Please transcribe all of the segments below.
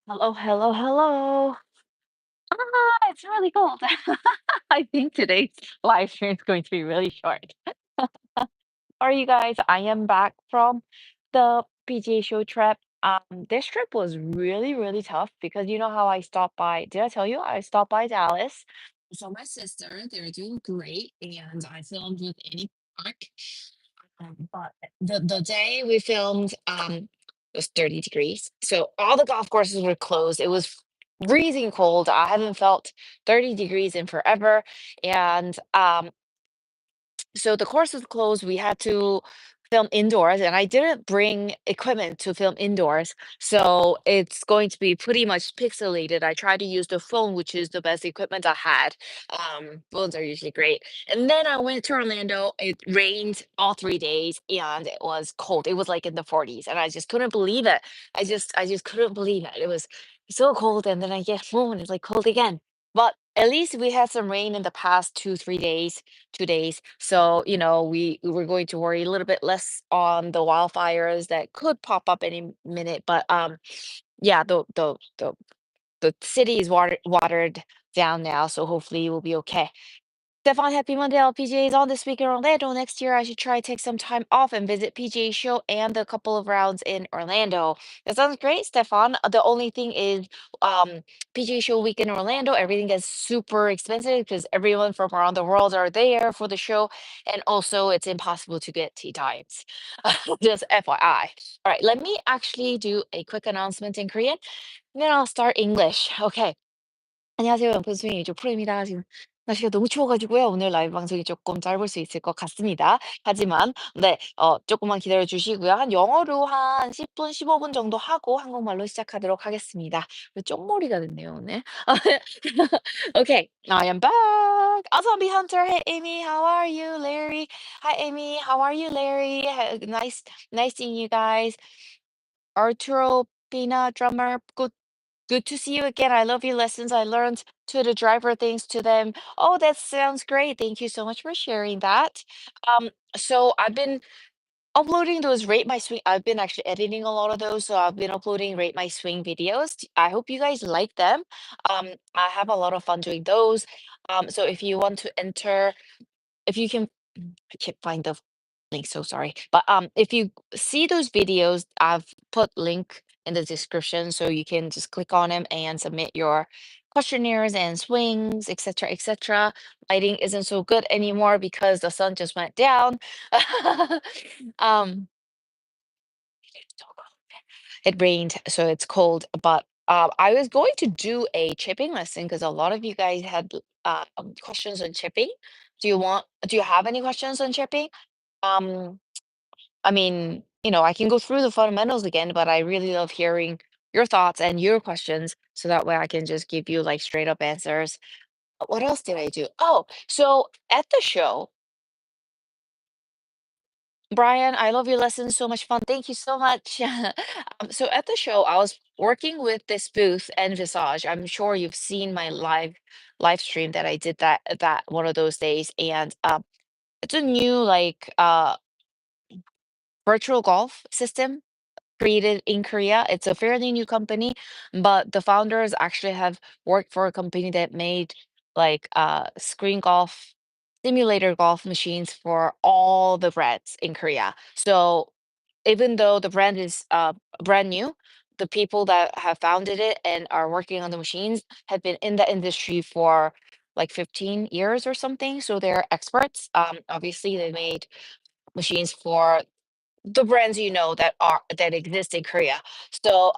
Hello, hello, hello. It's really cold. I think today's live stream is going to be really short. How are you guys? I am back from the PGA show trip. This trip was really, really tough because you know how I stopped by. Did I tell you I stopped by Dallas? So my sister, they're doing great, and I filmed with Annie Park. But the day we filmed, it was 30 degrees. So all the golf courses were closed. It was freezing cold. I haven't felt 30 degrees in forever. And so the course was closed. We had to film indoors, and I didn't bring equipment to film indoors. So it's going to be pretty much pixelated. I tried to use the phone, which is the best equipment I had. Phones are usually great. And then I went to Orlando. It rained all 3 days and it was cold. It was like in the 40s, and I just couldn't believe it. I just couldn't believe it. It was so cold. And then I get home and it's like cold again. But at least we had some rain in the past 2, 3 days, 2 days. So, we were going to worry a little bit less on the wildfires that could pop up any minute. But yeah, the city is watered down now, so hopefully we'll be okay. Stefan, happy Monday. LPGA is on this week in Orlando. Next year, I should try to take some time off and visit PGA show and a couple of rounds in Orlando. That sounds great, Stefan. The only thing is, um, PGA show week in Orlando, everything gets super expensive because everyone from around the world are there for the show, and also it's impossible to get tea times. Just FYI. All right, let me actually do a quick announcement in Korean, and then I'll start English. Okay. 안녕하세요. 명품스윙 이죠 프로입니다. 지금 날씨가 너무 추워 가지고요. 오늘 라이브 방송이 조금 짧을 수 있을 것 같습니다. 하지만 네, 조금만 기다려 주시고요. 영어로 한 10 분, 15분 정도 하고 한국말로 시작하도록 하겠습니다. 쪽머리가 됐네요, 오늘. Okay, I am back. Zombie Hunter, hey Amy, how are you? Larry, hi Amy, how are you, Larry? Nice seeing you guys. Arturo Pina, drummer, good to see you again. I love your lessons. I learned to the driver things to them. Oh, that sounds great. Thank you so much for sharing that. So I've been uploading those rate my swing. I've been actually editing a lot of those, so I've been uploading rate my swing videos. I hope you guys like them. I have a lot of fun doing those. So if you want to enter, if you can, I can't find the link, so sorry. But if you see those videos, I've put link in the description so you can just click on them and submit your questionnaires and swings, etc., etc. Lighting isn't so good anymore because the sun just went down. um, it rained, so it's cold. But I was going to do a chipping lesson because a lot of you guys had questions on chipping. Do you have any questions on chipping? Um, I mean, I can go through the fundamentals again, but I really love hearing your thoughts and your questions so that way I can just give you like straight up answers. What else did I do? Oh, so at the show, Brian, I love your lessons. So much fun. Thank you so much. So at the show, I was working with this booth and Visage. I'm sure you've seen my live stream that I did that one of those days, and it's a new like virtual golf system created in Korea. It's a fairly new company, but the founders actually have worked for a company that made like screen golf simulator golf machines for all the brands in Korea. So even though the brand is brand new, the people that have founded it and are working on the machines have been in the industry for like 15 years or something. So they're experts. Obviously, they made machines for the brands that exist in Korea. So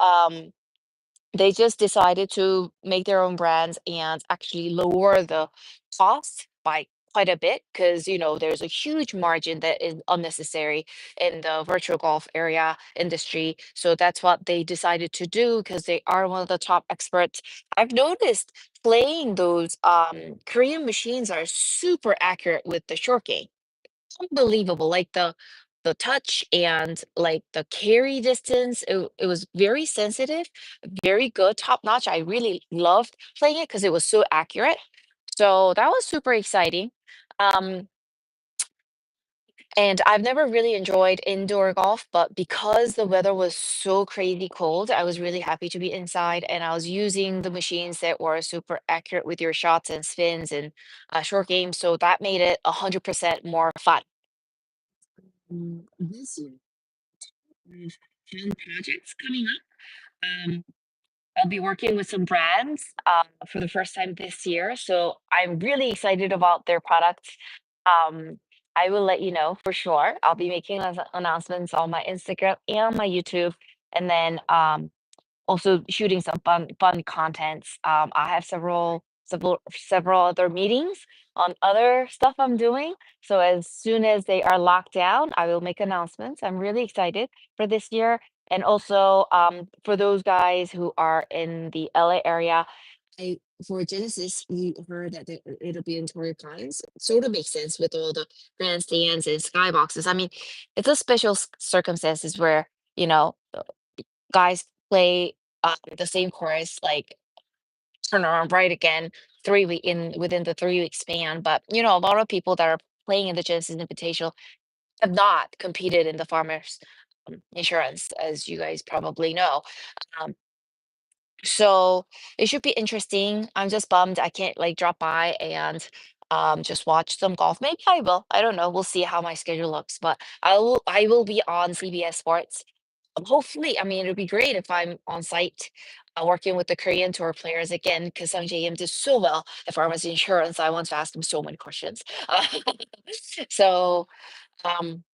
they just decided to make their own brands and actually lower the cost by quite a bit because there's a huge margin that is unnecessary in the virtual golf area industry. So that's what they decided to do because they are one of the top experts. I've noticed playing those Korean machines are super accurate with the short game, unbelievable. Like the touch and like the carry distance, it was very sensitive, very good, top notch. I really loved playing it because it was so accurate. So that was super exciting. Um, And I've never really enjoyed indoor golf, but because the weather was so crazy cold, I was really happy to be inside and I was using the machines that were super accurate with your shots and spins and short games. So that made it 100% more fun. This year, with fun projects coming up. I'll be working with some brands for the first time this year. So I'm really excited about their products. Um, I will let you know for sure. I'll be making announcements on my Instagram and my YouTube. And then also shooting some fun contents. I have several other meetings on other stuff I'm doing. So as soon as they are locked down, I will make announcements. I'm really excited for this year. And also for those guys who are in the LA area, I for Genesis, we heard that it'll be in Torrey Pines. Sort of makes sense with all the grandstands and skyboxes. I mean, it's a special circumstances where you know guys play the same course, like turn around right again 3 week in within the 3 week span. But a lot of people that are playing in the Genesis Invitational have not competed in the farmers insurance, as you guys probably know. Um, so it should be interesting. I'm just bummed I can't like drop by and just watch some golf. Maybe I will. I don't know. We'll see how my schedule looks. But I will be on CBS Sports. Hopefully, I mean, it'd be great if I'm on site working with the Korean tour players again, because Sung Jae-im did so well at Pharmacy Insurance. I want to ask him so many questions. So um,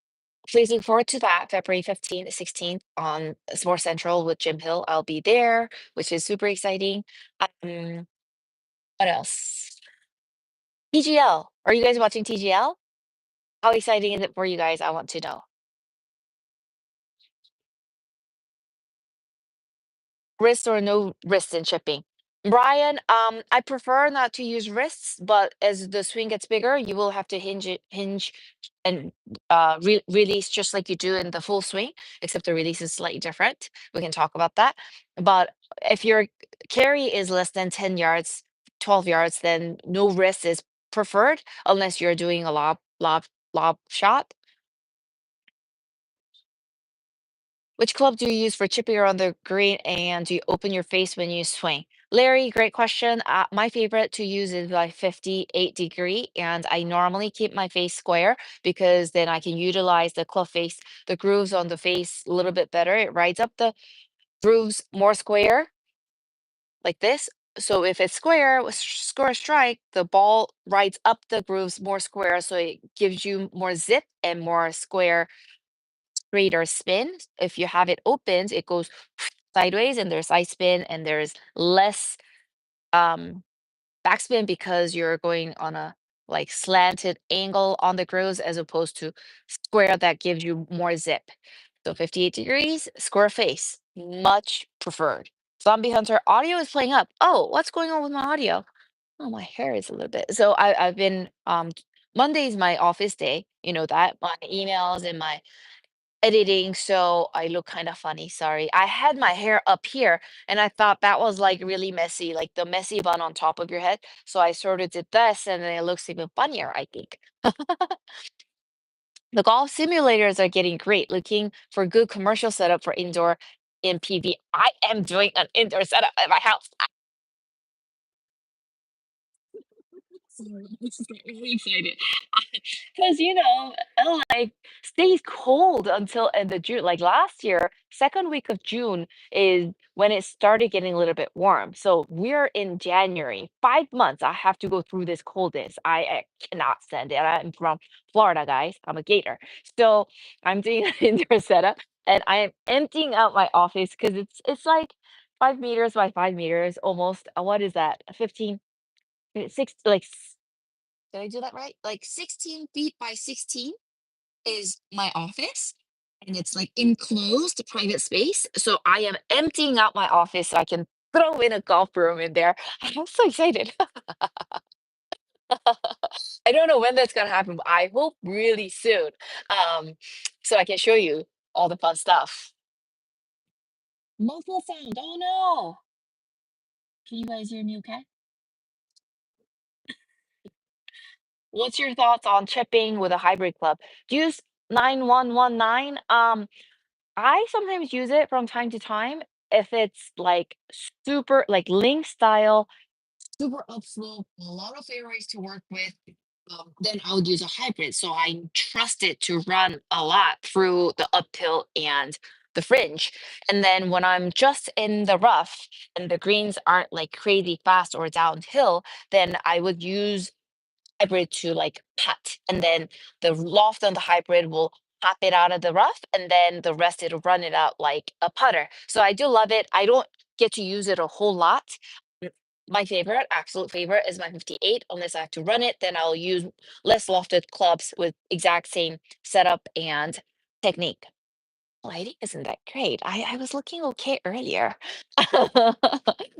please look forward to that February 15th, 16th on Sports Central with Jim Hill. I'll be there, which is super exciting. Um, what else? TGL. Are you guys watching TGL? How exciting is it for you guys? I want to know. Wrist or no wrist in chipping? Brian, I prefer not to use wrists, but as the swing gets bigger, you will have to hinge and release just like you do in the full swing, except the release is slightly different. We can talk about that. But if your carry is less than 10 yards, 12 yards, then no wrist is preferred unless you're doing a lob shot. Which club do you use for chipping around the green and do you open your face when you swing? Larry, great question. My favorite to use is like 58 degree, and I normally keep my face square because then I can utilize the club face, the grooves on the face a little bit better. It rides up the grooves more square like this. So if it's square, square strike, the ball rides up the grooves more square, so it gives you more zip and more square straighter spin. If you have it opened, it goes sideways and there's side spin and there's less um backspin because you're going on a like slanted angle on the grooves as opposed to square that gives you more zip. So 58 degrees, square face, much preferred. Zombie Hunter audio is playing up. Oh, what's going on with my audio? Oh, my hair is a little bit. So I've been Monday is my office day, you know that, my emails and my editing, so I look kind of funny. Sorry. I had my hair up here and I thought that was like really messy, like the messy bun on top of your head. So I sort of did this and then it looks even funnier, I think. The golf simulators are getting great. Looking for good commercial setup for indoor in PV. I am doing an indoor setup at my house. Sorry, I just got really excited. Because, LA stays cold until end of June. Like last year, second week of June is when it started getting a little bit warm. So we're in January. 5 months I have to go through this coldness. I cannot stand it. I'm from Florida, guys. I'm a gator. So I'm doing an indoor setup and I am emptying out my office because it's like 5 meters by 5 meters almost. What is that? 15 six like did I do that right? Like 16 feet by 16 is my office. And it's like enclosed private space. So I am emptying out my office so I can throw in a golf room in there. I'm so excited. I don't know when that's gonna happen, but I hope really soon. Um, so I can show you all the fun stuff. Muffle sound. Oh no. Can you guys hear me okay? What's your thoughts on chipping with a hybrid club? Do you 9119. I sometimes use it from time to time if it's like super like link style, super upslope, a lot of areas to work with. Then I would use a hybrid. So I trust it to run a lot through the uphill and the fringe. And then when I'm just in the rough and the greens aren't like crazy fast or downhill, then I would use hybrid to like putt, and then the loft on the hybrid will pop it out of the rough, and then the rest it'll run it out like a putter. So I do love it. I don't get to use it a whole lot. Mm, My favorite, absolute favorite, is my 58. Unless I have to run it, then I'll use less lofted clubs with exact same setup and technique. Lighting isn't that great. I was looking okay earlier.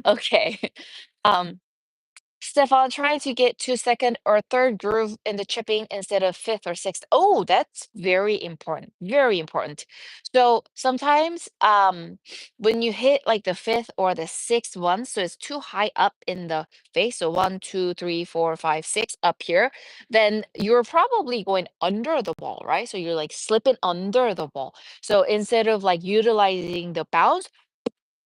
Okay. Um, Stefan, trying to get to second or third groove in the chipping instead of fifth or sixth. Oh, that's very important. Very important. So sometimes when you hit like the fifth or the sixth one, so it's too high up in the face. So one, two, three, four, five, six up here, then you're probably going under the ball, right? So you're like slipping under the ball. So instead of like utilizing the bounce,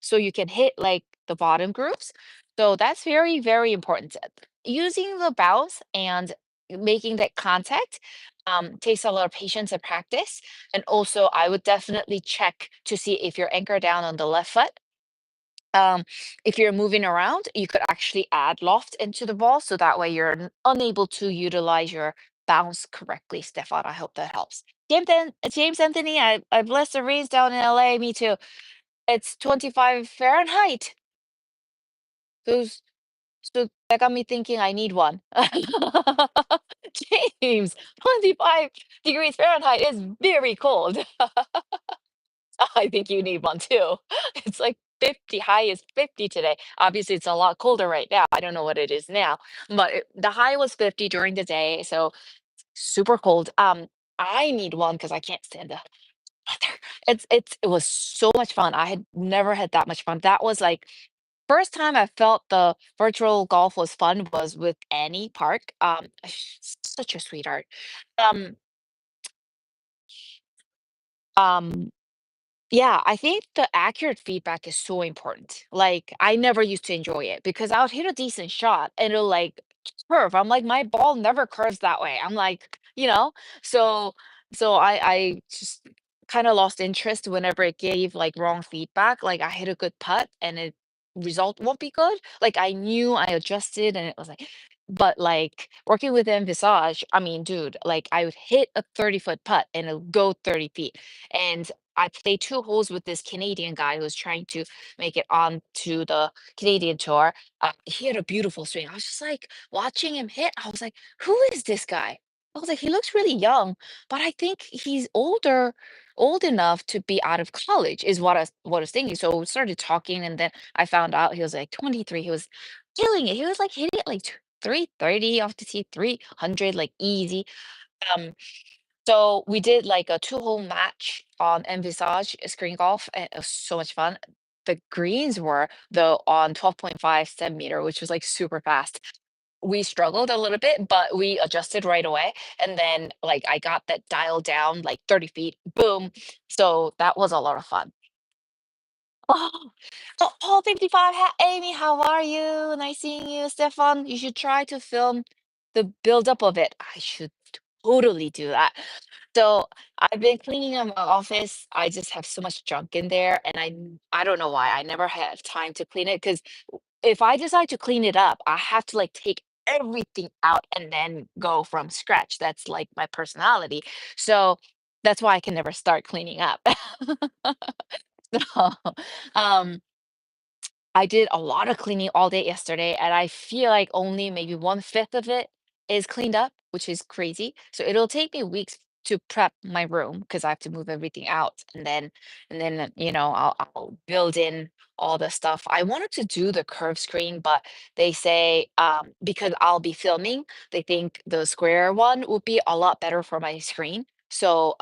so you can hit like the bottom grooves. So that's very, very important. Using the bounce and making that contact takes a lot of patience and practice. And also, I would definitely check to see if you're anchored down on the left foot. Um, if you're moving around, you could actually add loft into the ball, so that way you're unable to utilize your bounce correctly, Stefan. I hope that helps. James Anthony, I've blessed the rains down in LA. Me too. It's 25 Fahrenheit. Those so that got me thinking I need one. James, 25 degrees Fahrenheit is very cold. I think you need one too. It's like 50, high is 50 today. Obviously, it's a lot colder right now. I don't know what it is now, but the high was 50 during the day, so super cold. I need one because I can't stand the weather. It was so much fun. I had never had that much fun. That was like first time I felt the virtual golf was fun was with Annie Park. Such a sweetheart. Um, um, yeah, I think the accurate feedback is so important. Like, I never used to enjoy it because I would hit a decent shot and it'll like curve. I'm like, my ball never curves that way. I'm like, so I just kind of lost interest whenever it gave like wrong feedback. Like I hit a good putt and it result won't be good. Like I knew I adjusted and it was like, but like working with Visage, I mean, dude, like I would hit a 30-foot putt and it'll go 30 feet. And I played 2 holes with this Canadian guy who was trying to make it onto the Canadian tour. He had a beautiful swing. I was just like watching him hit. I was like, "Who is this guy?" I was like, "He looks really young, but I think he's old enough to be out of college," is what I was thinking. So we started talking, and then I found out he was like 23. He was killing it. He was like hitting it like 330 off the tee, 300 like easy. Um, so we did like a 2-hole match on Envisage screen golf, and it was so much fun. The greens were though on 12.5 centimeter, which was like super fast. We struggled a little bit, but we adjusted right away. And then like I got that dialed down like 30 feet, boom. So that was a lot of fun. Oh, oh, 55. Amy, how are you? Nice seeing you. Stefan, you should try to film the build-up of it. I should totally do that. So I've been cleaning up my office. I just have so much junk in there, and I don't know why. I never have time to clean it because if I decide to clean it up, I have to like take everything out and then go from scratch. That's like my personality. So that's why I can never start cleaning up. So, um, I did a lot of cleaning all day yesterday, and I feel like only maybe 1/5 of it is cleaned up, which is crazy. So it'll take me weeks to prep my room because I have to move everything out, and then I'll build in all the stuff. I wanted to do the curved screen, but they say because I'll be filming, they think the square one would be a lot better for my screen. So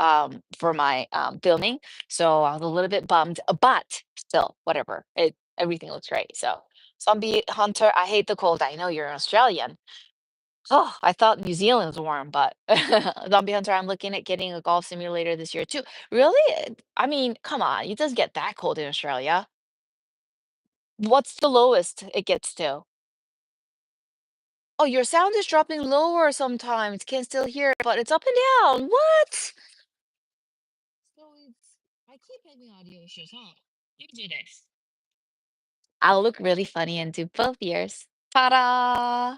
for my filming, so I was a little bit bummed, but still, whatever. Everything looks great. So, zombie hunter, I hate the cold. I know you're Australian. Oh, I thought New Zealand was warm, but Zombie Hunter, I'm looking at getting a golf simulator this year too. Really? I mean, come on, it doesn't get that cold in Australia. What's the lowest it gets to? Oh, your sound is dropping lower sometimes. Can still hear it, but it's up and down. What? So it's I keep having audio issues, huh? You do this. I'll look really funny and do both ears. Ta-da!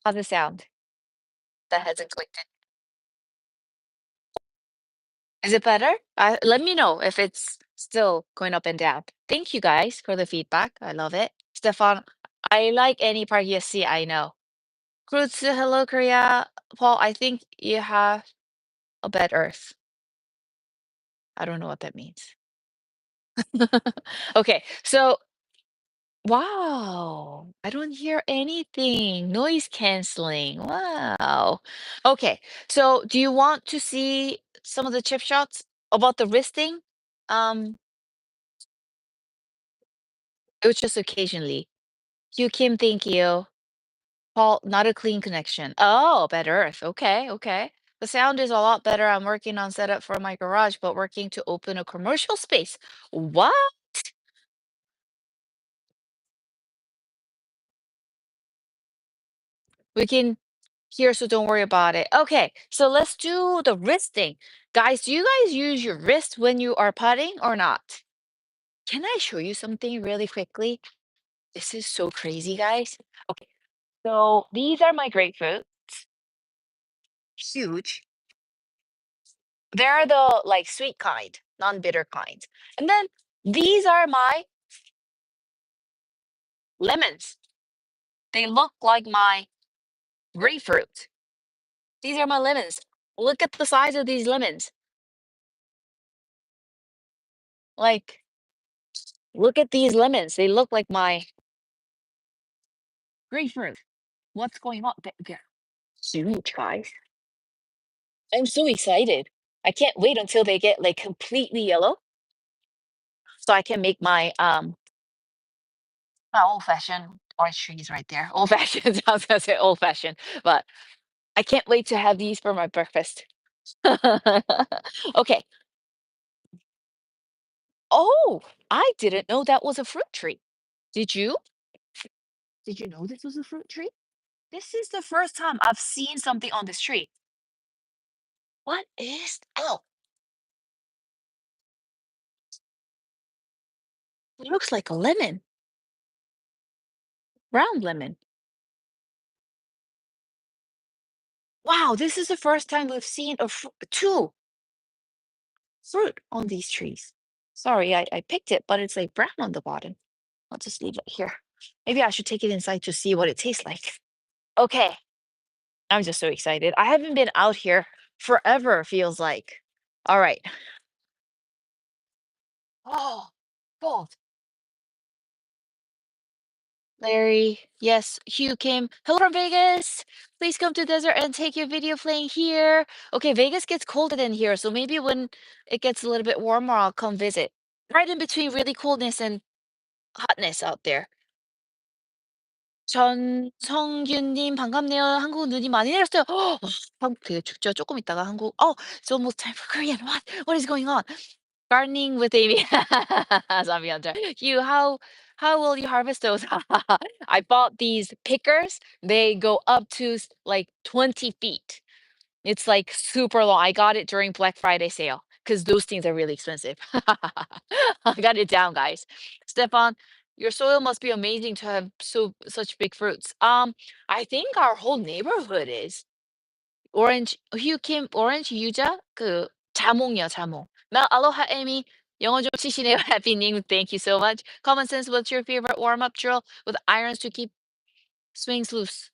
How's it sound? That hasn't clicked in. Is it better? Let me know if it's still going up and down. Thank you guys for the feedback. I love it. Stefan, I like any part you see, I know. Krutsu, hello, Korea. Paul, I think you have a bad earth. I don't know what that means. Okay, so wow, I don't hear anything. Noise canceling. Wow. Okay, so do you want to see some of the chip shots about the wristing? Um, it was just occasionally. Hugh Kim, thank you. Paul, not a clean connection. Oh, bad earth. Okay, okay. The sound is a lot better. I'm working on setup for my garage, but working to open a commercial space. What? We can hear, so don't worry about it. Okay, so let's do the wristing. Guys, do you guys use your wrist when you are putting or not? Can I show you something really quickly? This is so crazy, guys. Okay, so these are my grapefruit. Huge. They're the like sweet kind, non-bitter kind. And then these are my lemons. They look like my grapefruit. These are my lemons. Look at the size of these lemons. Like, look at these lemons. They look like my grapefruit. What's going on? They're huge, guys. I'm so excited. I can't wait until they get like completely yellow so I can make my old fashioned orange trees right there. Old fashioned. I was gonna say old fashioned, but I can't wait to have these for my breakfast. Okay. Oh, I didn't know that was a fruit tree. Did you? Did you know this was a fruit tree? This is the first time I've seen something on this tree. What is? Oh, it looks like a lemon, round lemon. Wow, this is the first time we've seen two fruit on these trees. Sorry, I picked it, but it's like brown on the bottom. I'll just leave it here. Maybe I should take it inside to see what it tastes like. Okay, I'm just so excited. I haven't been out here forever, feels like. All right. Oh, gold. Larry, yes, Hugh Kim. Hello from Vegas. Please come to desert and take your video playing here. Okay, Vegas gets colder than here, so maybe when it gets a little bit warmer, I'll come visit. Right in between really coldness and hotness out there. 전성균님 반갑네요. 한국 눈이 많이 내렸어요. 한국 되게 춥죠. 조금 있다가 한국. Oh, it's almost time for Korean. What is going on? Gardening with Amy. Zombie Hunter. You, how will you harvest those? I bought these pickers. They go up to like 20 feet. It's like super long. I got it during Black Friday sale because those things are really expensive. I got it down, guys. Stefan, your soil must be amazing to have such big fruits. I think our whole neighborhood is. 오렌지 휴킴 오렌지 유자 그 자몽이요, 자몽. Aloha, Amy. 영어 좀 치시네요. Happy New. Thank you so much. Common sense. What's your favorite warm up drill with irons to keep swings loose?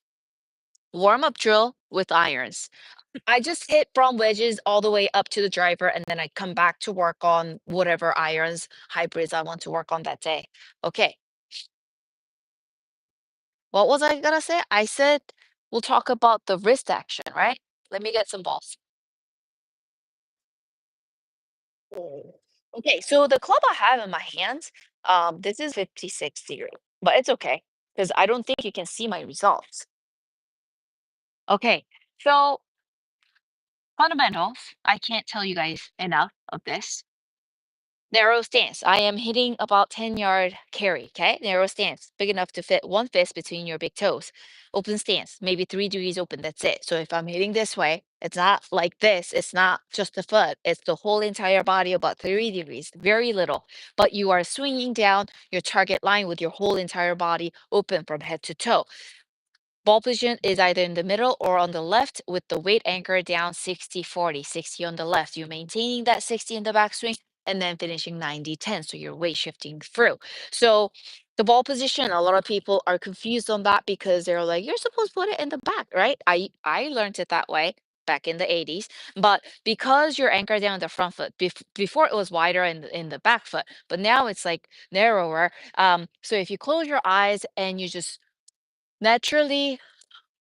Warm up drill with irons. I just hit from wedges all the way up to the driver, and then I come back to work on whatever irons hybrids I want to work on that day. Okay. What was I gonna say? I said we'll talk about the wrist action, right? Let me get some balls. Oh. Okay, so the club I have in my hands, this is 56 series, but it's okay because I don't think you can see my results. Okay, so fundamentals. I can't tell you guys enough of this. Narrow stance. I am hitting about 10-yard carry. Okay. Narrow stance. Big enough to fit one fist between your big toes. Open stance. Maybe 3 degrees open. That's it. So if I'm hitting this way, it's not like this. It's not just the foot. It's the whole entire body about 3 degrees. Very little. But you are swinging down your target line with your whole entire body open from head to toe. Ball position is either in the middle or on the left with the weight anchor down 60-40, 60 on the left. You're maintaining that 60 in the backswing and then finishing 90-10. So you're weight shifting through. So the ball position, a lot of people are confused on that because they're like, you're supposed to put it in the back, right? I learned it that way back in the 80s. But because you're anchored down the front foot, before it was wider in the back foot, but now it's like narrower. So if you close your eyes and you just naturally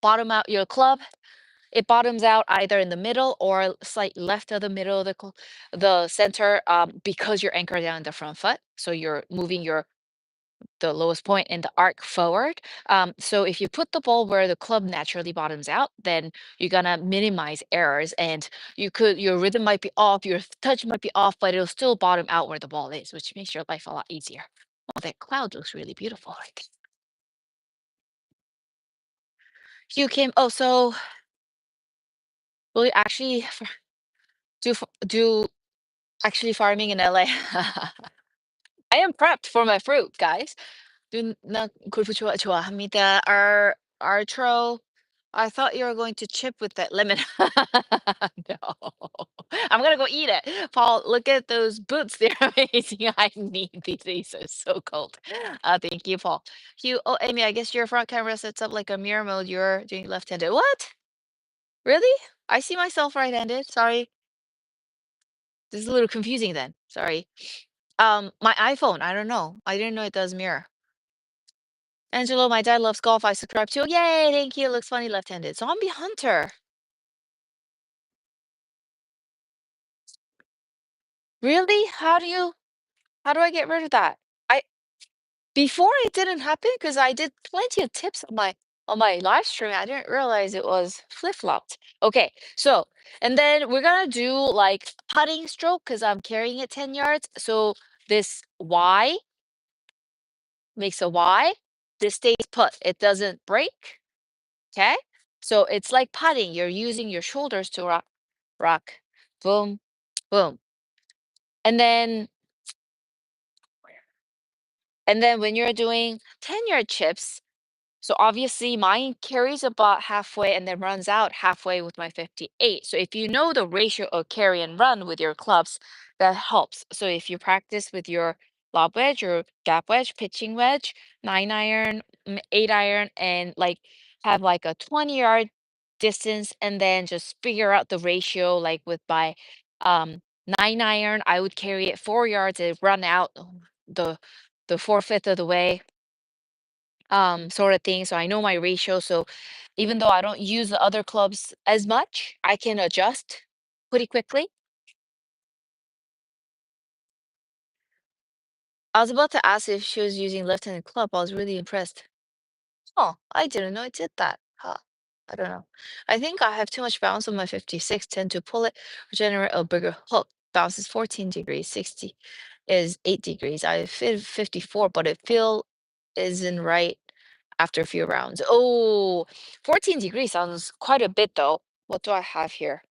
bottom out your club, it bottoms out either in the middle or slight left of the middle of the center, because you're anchored down in the front foot. So you're moving the lowest point in the arc forward. So if you put the ball where the club naturally bottoms out, then you're gonna minimize errors, and your rhythm might be off, your touch might be off, but it'll still bottom out where the ball is, which makes your life a lot easier. Oh, that cloud looks really beautiful. Like you came. Oh, so will you actually do actually farming in LA? I am prepped for my fruit, guys. 나 골프 좋아합니다. Artro, I thought you were going to chip with that lemon. No, I'm gonna go eat it. Paul, look at those boots. They're amazing. I need these. These are so cold. Thank you, Paul. Hugh, oh, Amy, I guess your front camera sets up like a mirror mode. You're doing left-handed. What? Really? I see myself right-handed. Sorry. This is a little confusing then. Sorry. My iPhone, I don't know. I didn't know it does mirror. Angelo, my dad loves golf. I subscribe to. Yay, thank you. Looks funny left-handed. Zombie Hunter. Really? How do I get rid of that? I Before it didn't happen because I did plenty of tips on my live stream. I didn't realize it was flip-flopped. Okay, so and then we're gonna do like putting stroke because I'm carrying it 10 yards. So this Y makes a Y. This stays put. It doesn't break. Okay? So it's like putting. You're using your shoulders to rock, rock, boom, boom. And then when you're doing 10-yard chips, so obviously mine carries about halfway and then runs out halfway with my 58. So if you know the ratio of carry and run with your clubs, that helps. So if you practice with your lob wedge or gap wedge, pitching wedge, 9 iron, 8 iron, and like have like a 20-yard distance, and then just figure out the ratio. Like with my 9 iron, I would carry it 4 yards and run out the four-fifth of the way, sort of thing. So I know my ratio. So even though I don't use the other clubs as much, I can adjust pretty quickly. I was about to ask if she was using left-handed club. I was really impressed. Oh, I didn't know it did that. Huh. I don't know. I think I have too much bounce on my 56. Tend to pull it or generate a bigger hook. Bounce is 14 degrees. 60 is 8 degrees. I fit 54, but it feel isn't right after a few rounds. Oh, 14 degrees sounds quite a bit though. What do I have here?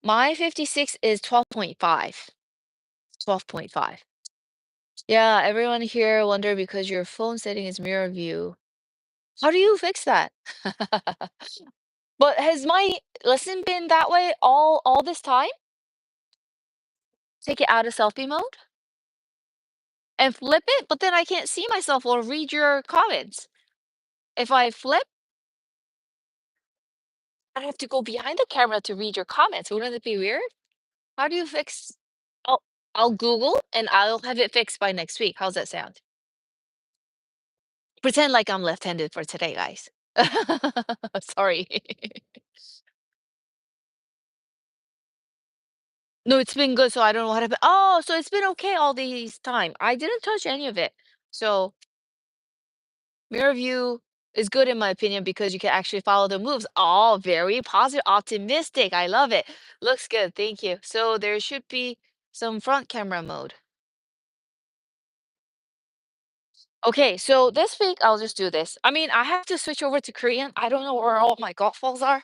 My 56 is 12.5. 12.5. Yeah, everyone here wonder because your phone setting is mirror view. How do you fix that? But has my lesson been that way all this time? Take it out of selfie mode and flip it, but then I can't see myself or read your comments. If I flip, I have to go behind the camera to read your comments. Wouldn't it be weird? How do you fix? I'll I'll Google and I'll have it fixed by next week. How's that sound? Pretend like I'm left-handed for today, guys. Sorry. No, it's been good, so I don't know what happened. Oh, so it's been okay all these time. I didn't touch any of it. So mirror view is good in my opinion because you can actually follow the moves. Oh, very positive, optimistic. I love it. Looks good. Thank you. So there should be some front camera mode. Okay, so this week I'll just do this. I mean, I have to switch over to Korean. I don't know where all my golf balls are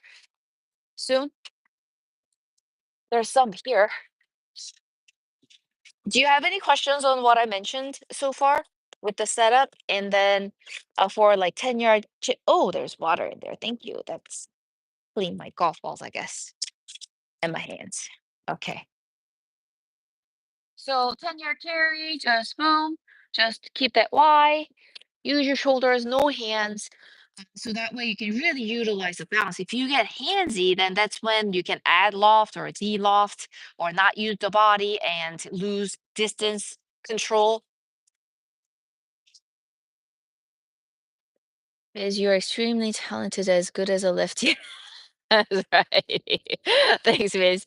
soon. There's some here. Do you have any questions on what I mentioned so far with the setup? And then for like 10-yard chip. Oh, there's water in there. Thank you. That's clean my golf balls, I guess, and my hands. Okay. So 10-yard carry, just boom. Just keep that Y. Use your shoulders, no hands. So that way you can really utilize the balance. If you get handsy, then that's when you can add loft or de-loft or not use the body and lose distance control. Is you're extremely talented, as good as a lefty. That's right. Thanks, Miss.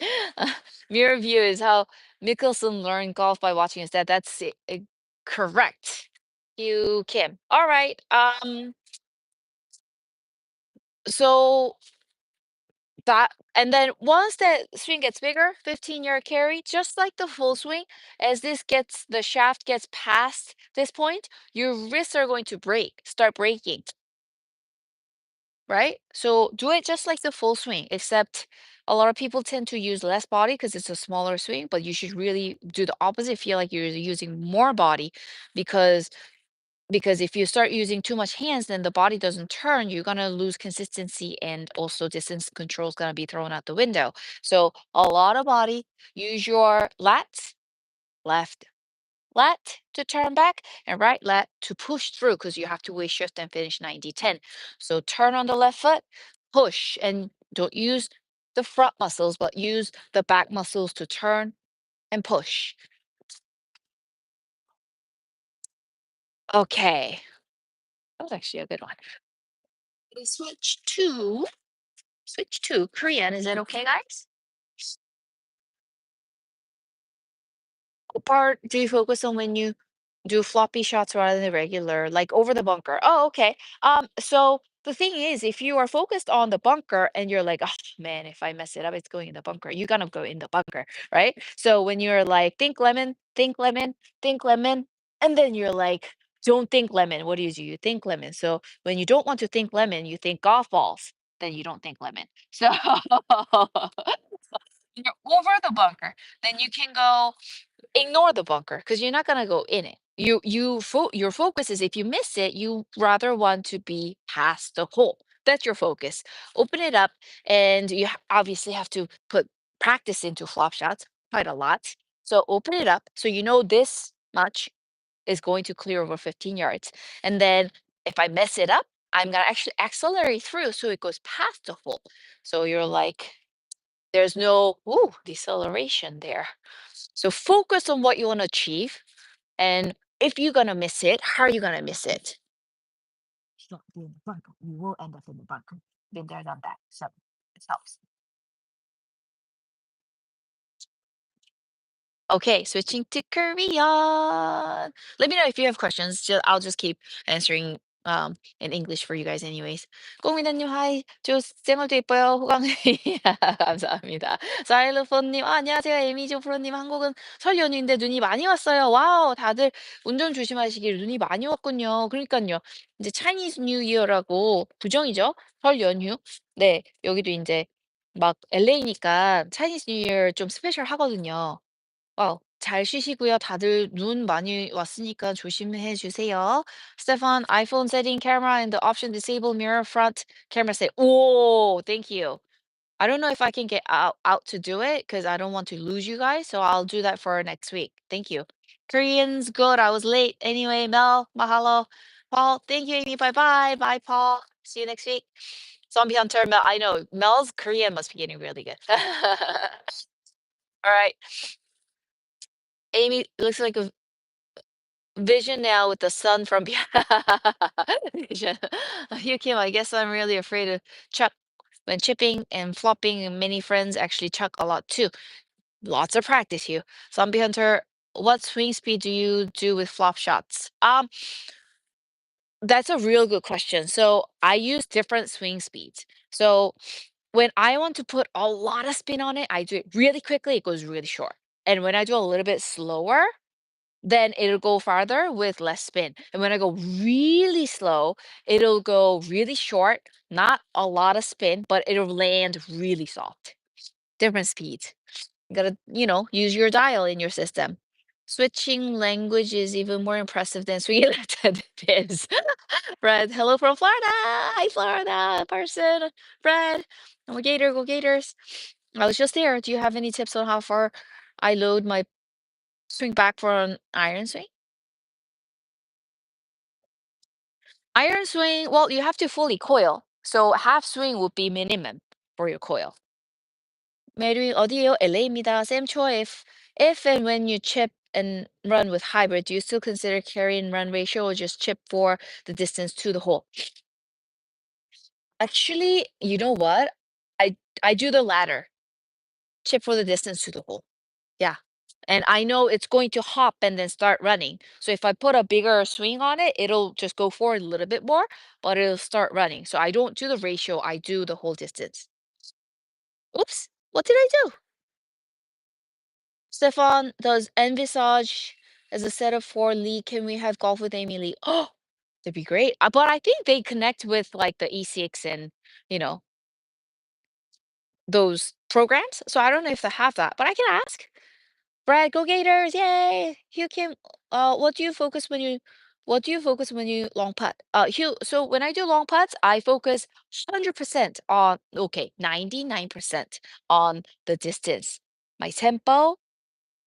Mirror view is how Mickelson learned golf by watching his dad. That's correct. You Kim. All right. So that and then once that swing gets bigger, 15-yard carry, just like the full swing, as the shaft gets past this point, your wrists are going to start breaking, right? So do it just like the full swing, except a lot of people tend to use less body because it's a smaller swing, but you should really do the opposite. Feel like you're using more body because if you start using too much hands, then the body doesn't turn. You're gonna lose consistency and also distance control is gonna be thrown out the window. So a lot of body, use your lats, left lat to turn back and right lat to push through because you have to weight shift and finish 90-10. So turn on the left foot, push, and don't use the front muscles, but use the back muscles to turn and push. Okay, that was actually a good one. We switch to Korean. Is that okay, guys? What part do you focus on when you do floppy shots rather than regular, like over the bunker? Oh, okay. So the thing is, if you are focused on the bunker and you're like, oh man, if I mess it up, it's going in the bunker. You're gonna go in the bunker, right? So when you're like, think lemon, think lemon, and then you're like, don't think lemon. What do? You think lemon. So when you don't want to think lemon, you think golf balls. Then you don't think lemon. So you're over the bunker. Then you can go ignore the bunker because you're not gonna go in it. Your focus is if you miss it, you rather want to be past the hole. That's your focus. Open it up, and you obviously have to put practice into flop shots quite a lot. So open it up so you know this much is going to clear over 15 yards. And then if I mess it up, I'm gonna actually accelerate through so it goes past the hole. So you're like, there's no deceleration there. So focus on what you want to achieve. And if you're going to miss it, how are you going to miss it? Not be in the bunker. You will end up in the bunker. Been there, done that. So it helps. Okay, switching to Korean. Let me know if you have questions. I'll just keep answering in English for you guys anyways. 꼬미나님 하이. 저 생얼도 예뻐요. 호강 감사합니다. 사일로폰님 안녕하세요. 에미조 프로님 한국은 설 연휴인데 눈이 많이 왔어요. 와우 다들 운전 조심하시길 눈이 많이 왔군요. 그러니까요. 이제 차이니즈 뉴 이어라고 부정이죠. 설 연휴. 네 여기도 이제 막 LA니까 차이니즈 뉴 이어 좀 스페셜 하거든요. 잘 쉬시고요. 다들 눈 많이 왔으니까 조심해 주세요. Stefan, iPhone setting camera and the option disable mirror front camera say. Oh, thank you. I don't know if I can get out to do it because I don't want to lose you guys. So I'll do that for next week. Thank you. Korean's good. I was late. Anyway, Mel, mahalo. Paul, thank you, Amy. Bye bye. Bye, Paul. See you next week. Zombie Hunter, Mel. I know Mel's Korean must be getting really good. All right. Amy looks like a vision now with the sun from behind. Vision. You Kim, I guess I'm really afraid of chuck when chipping and flopping, and many friends actually chuck a lot too. Lots of practice, you. Zombie Hunter, what swing speed do you do with flop shots? That's a real good question. So I use different swing speeds. So when I want to put a lot of spin on it, I do it really quickly, it goes really short. And when I do a little bit slower, then it'll go farther with less spin. And when I go really slow, it'll go really short, not a lot of spin, but it'll land really soft. Different speeds. You gotta, use your dial in your system. Switching language is even more impressive than swinging left-handed is. Fred, hello from Florida. Hi, Florida person. Fred, go Gator, go Gators. I was just there. Do you have any tips on how far I load my swing back for an iron swing? Iron swing, well, you have to fully coil. So half swing would be minimum for your coil. 메리 어디에요? LA입니다. 쌤 초 if and when you chip and run with hybrid, do you still consider carry and run ratio or just chip for the distance to the hole? Actually, you know what? I do the latter. Chip for the distance to the hole. Yeah. And I know it's going to hop and then start running. So if I put a bigger swing on it, it'll just go forward a little bit more, but it'll start running. So I don't do the ratio, I do the whole distance. Oops, what did I do? Stefan, does Envisage as a setup for Lee? Can we have golf with Amy Lee? Oh, that'd be great. But I think they connect with like the E6 and, you know, those programs. So I don't know if they have that, but I can ask. Brad, go Gators! Yay! Hugh Kim, what do you focus when you long putt? Hugh, so when I do long putts, I focus 100% on, okay, 99% on the distance, my tempo,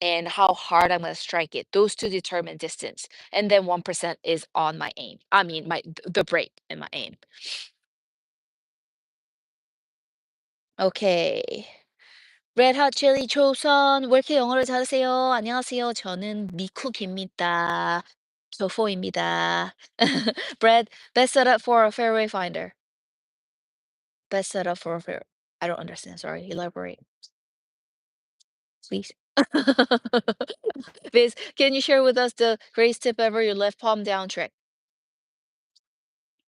and how hard I'm gonna strike it. Those two determine distance. And then 1% is on my aim. I mean, the break and my aim. Okay. Red Hot Chili 조선, 왜 이렇게 영어를 잘하세요? 안녕하세요. 저는 미쿡입니다. 조포입니다. Brad, best setup for a fairway finder. Best setup for a fair. I don't understand. Sorry. Elaborate, please. Viz, can you share with us the greatest tip ever? Your left palm down trick.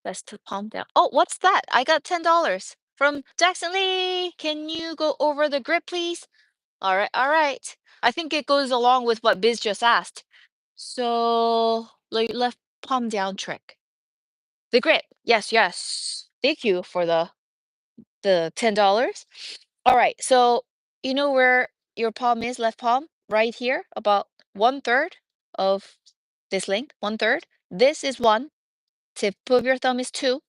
Best palm down. Oh, what's that? I got $10 from Jackson Lee. Can you go over the grip, please? All right, all right. I think it goes along with what Biz just asked. So, like left palm down trick. The grip. Yes, yes. Thank you for the $10. All right. So, you know where your palm is, left palm? Right here, about 1/3 of this length, 1/3. This is one. Tip of your thumb is two.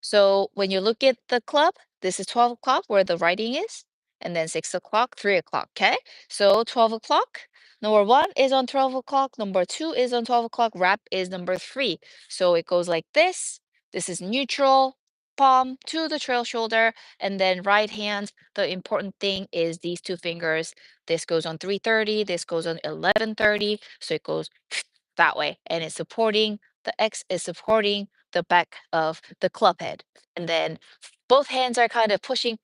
So when you look at the club, this is 12 o'clock where the writing is, and then 6 o'clock, 3 o'clock. Okay. So 12 o'clock, number one is on 12 o'clock, number two is on 12 o'clock, wrap is number three. So it goes like this. This is neutral, palm to the trail shoulder, and then right hand. The important thing is these two fingers. This goes on 3:30, this goes on 11:30. So it goes that way, and it's supporting the X is supporting the back of the club head. And then both hands are kind of pushing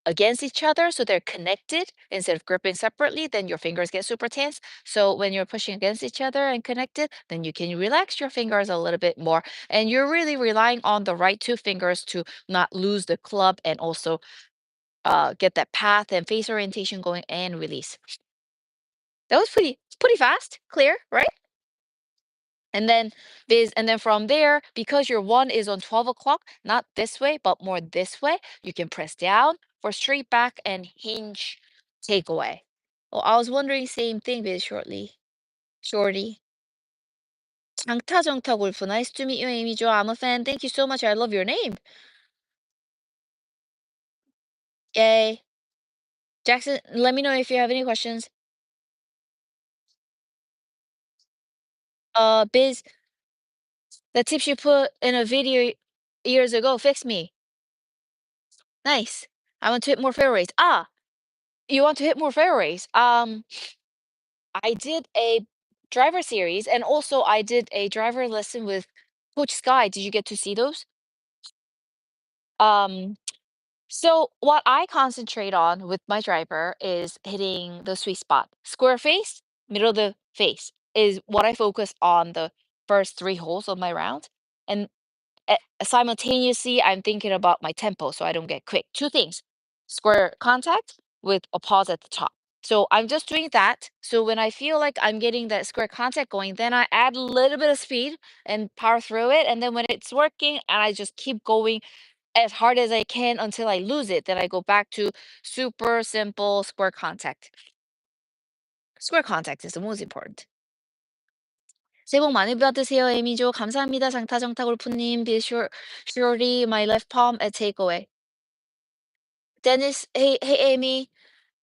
against each other so they're connected instead of gripping separately. Then your fingers get super tense. So when you're pushing against each other and connected, then you can relax your fingers a little bit more. And you're really relying on the right two fingers to not lose the club and also get that path and face orientation going and release. That was pretty fast, clear, right? And then from there, because your one is on 12 o'clock, not this way, but more this way, you can press down for straight back and hinge takeaway. Well, I was wondering same thing very shortly. Shorty. 장타 골프. Nice to meet you, Amy Jo. I'm a fan. Thank you so much. I love your name. Yay. Jackson, let me know if you have any questions. Biz, the tips you put in a video years ago, fix me. Nice. I want to hit more fairways. Ah, you want to hit more fairways. I did a driver series and also I did a driver lesson with Coach Sky. Did you get to see those? Um, so what I concentrate on with my driver is hitting the sweet spot. Square face, middle of the face is what I focus on the first three holes of my round. And simultaneously I'm thinking about my tempo so I don't get quick. Two things: square contact with a pause at the top. So I'm just doing that. So when I feel like I'm getting that square contact going, then I add a little bit of speed and power through it. And then when it's working, and I just keep going as hard as I can until I lose it, then I go back to super simple square contact. Square contact is the most important. 새해 복 많이 받으세요, 에미조. 감사합니다. 장타정타 골프님. Be sure, surely my left palm at takeaway. Dennis, hey, Amy.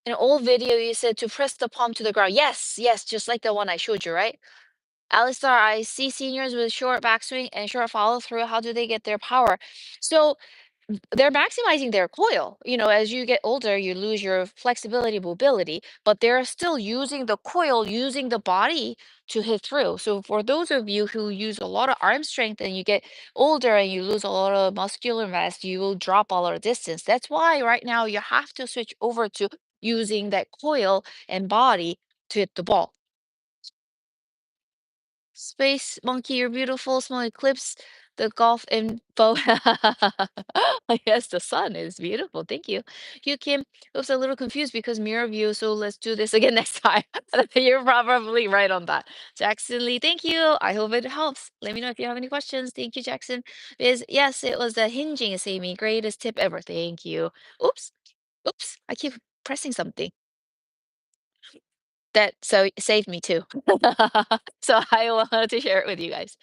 In an old video, you said to press the palm to the ground. Yes, just like the one I showed you, right? Alistar, I see seniors with short backswing and short follow through. How do they get their power? So they're maximizing their coil. As you get older, you lose your flexibility, mobility, but they're still using the coil, using the body to hit through. So for those of you who use a lot of arm strength and you get older and you lose a lot of muscular mass, you will drop a lot of distance. That's why right now you have to switch over to using that coil and body to hit the ball. Space Monkey, you're beautiful. Small eclipse, the golf info. Yes, the sun is beautiful. Thank you. You Kim, oops, a little confused because mirror view. So let's do this again next time. You're probably right on that. Jackson Lee, thank you. I hope it helps. Let me know if you have any questions. Thank you, Jackson. Yes, it was the hinging Amy. Greatest tip ever. Thank you. Oops, oops. I keep pressing something. That so saved me too. So I wanted to share it with you guys.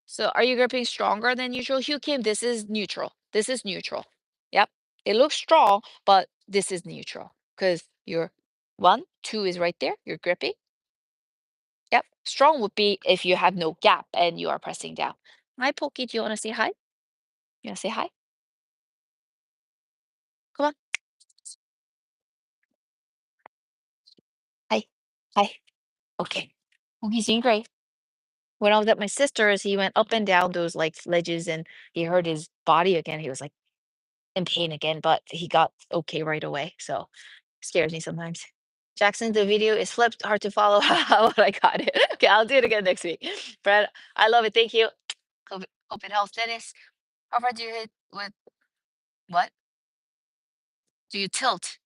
So are you gripping stronger than usual? Hugh Kim, this is neutral. This is neutral. Yep. It looks strong, but this is neutral because your 1, 2 is right there. You're gripping. Yep. Strong would be if you have no gap and you are pressing down. Hi, Pokey. Do you want to say hi? You want to say hi? Come on. Hi. Hi. Okay. Pokey's doing great. When I was at my sister's, he went up and down those like ledges and he hurt his body again. He was like in pain again, but he got okay right away. So scares me sometimes. Jackson, the video is flipped, hard to follow. But I got it. Okay, I'll do it again next week. Brad, I love it. Thank you. Hope it helps. Dennis, how far do you hit with what? Do you tilt?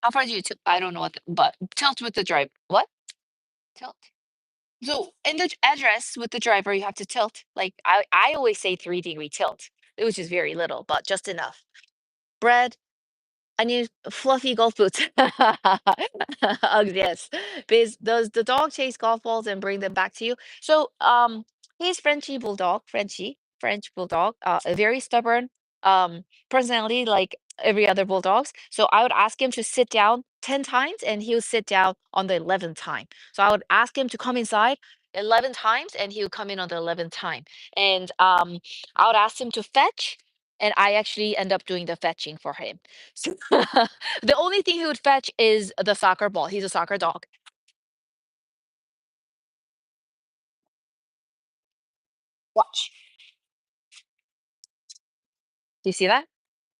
How far do you tilt? I don't know but tilt with the drive. What? Tilt. So in the address with the driver, you have to tilt. Like I always say 3-degree tilt, which is very little, but just enough. Brad, I need fluffy golf boots. Uggs, yes. Because does the dog chase golf balls and bring them back to you? So, he's Frenchy bulldog, French bulldog, a very stubborn, personality like every other bulldogs. So I would ask him to sit down 10 times, and he would sit down on the 11th time. So I would ask him to come inside 11 times, and he would come in on the 11th time. And I would ask him to fetch, and I actually end up doing the fetching for him. So the only thing he would fetch is the soccer ball. He's a soccer dog. Watch. Do you see that?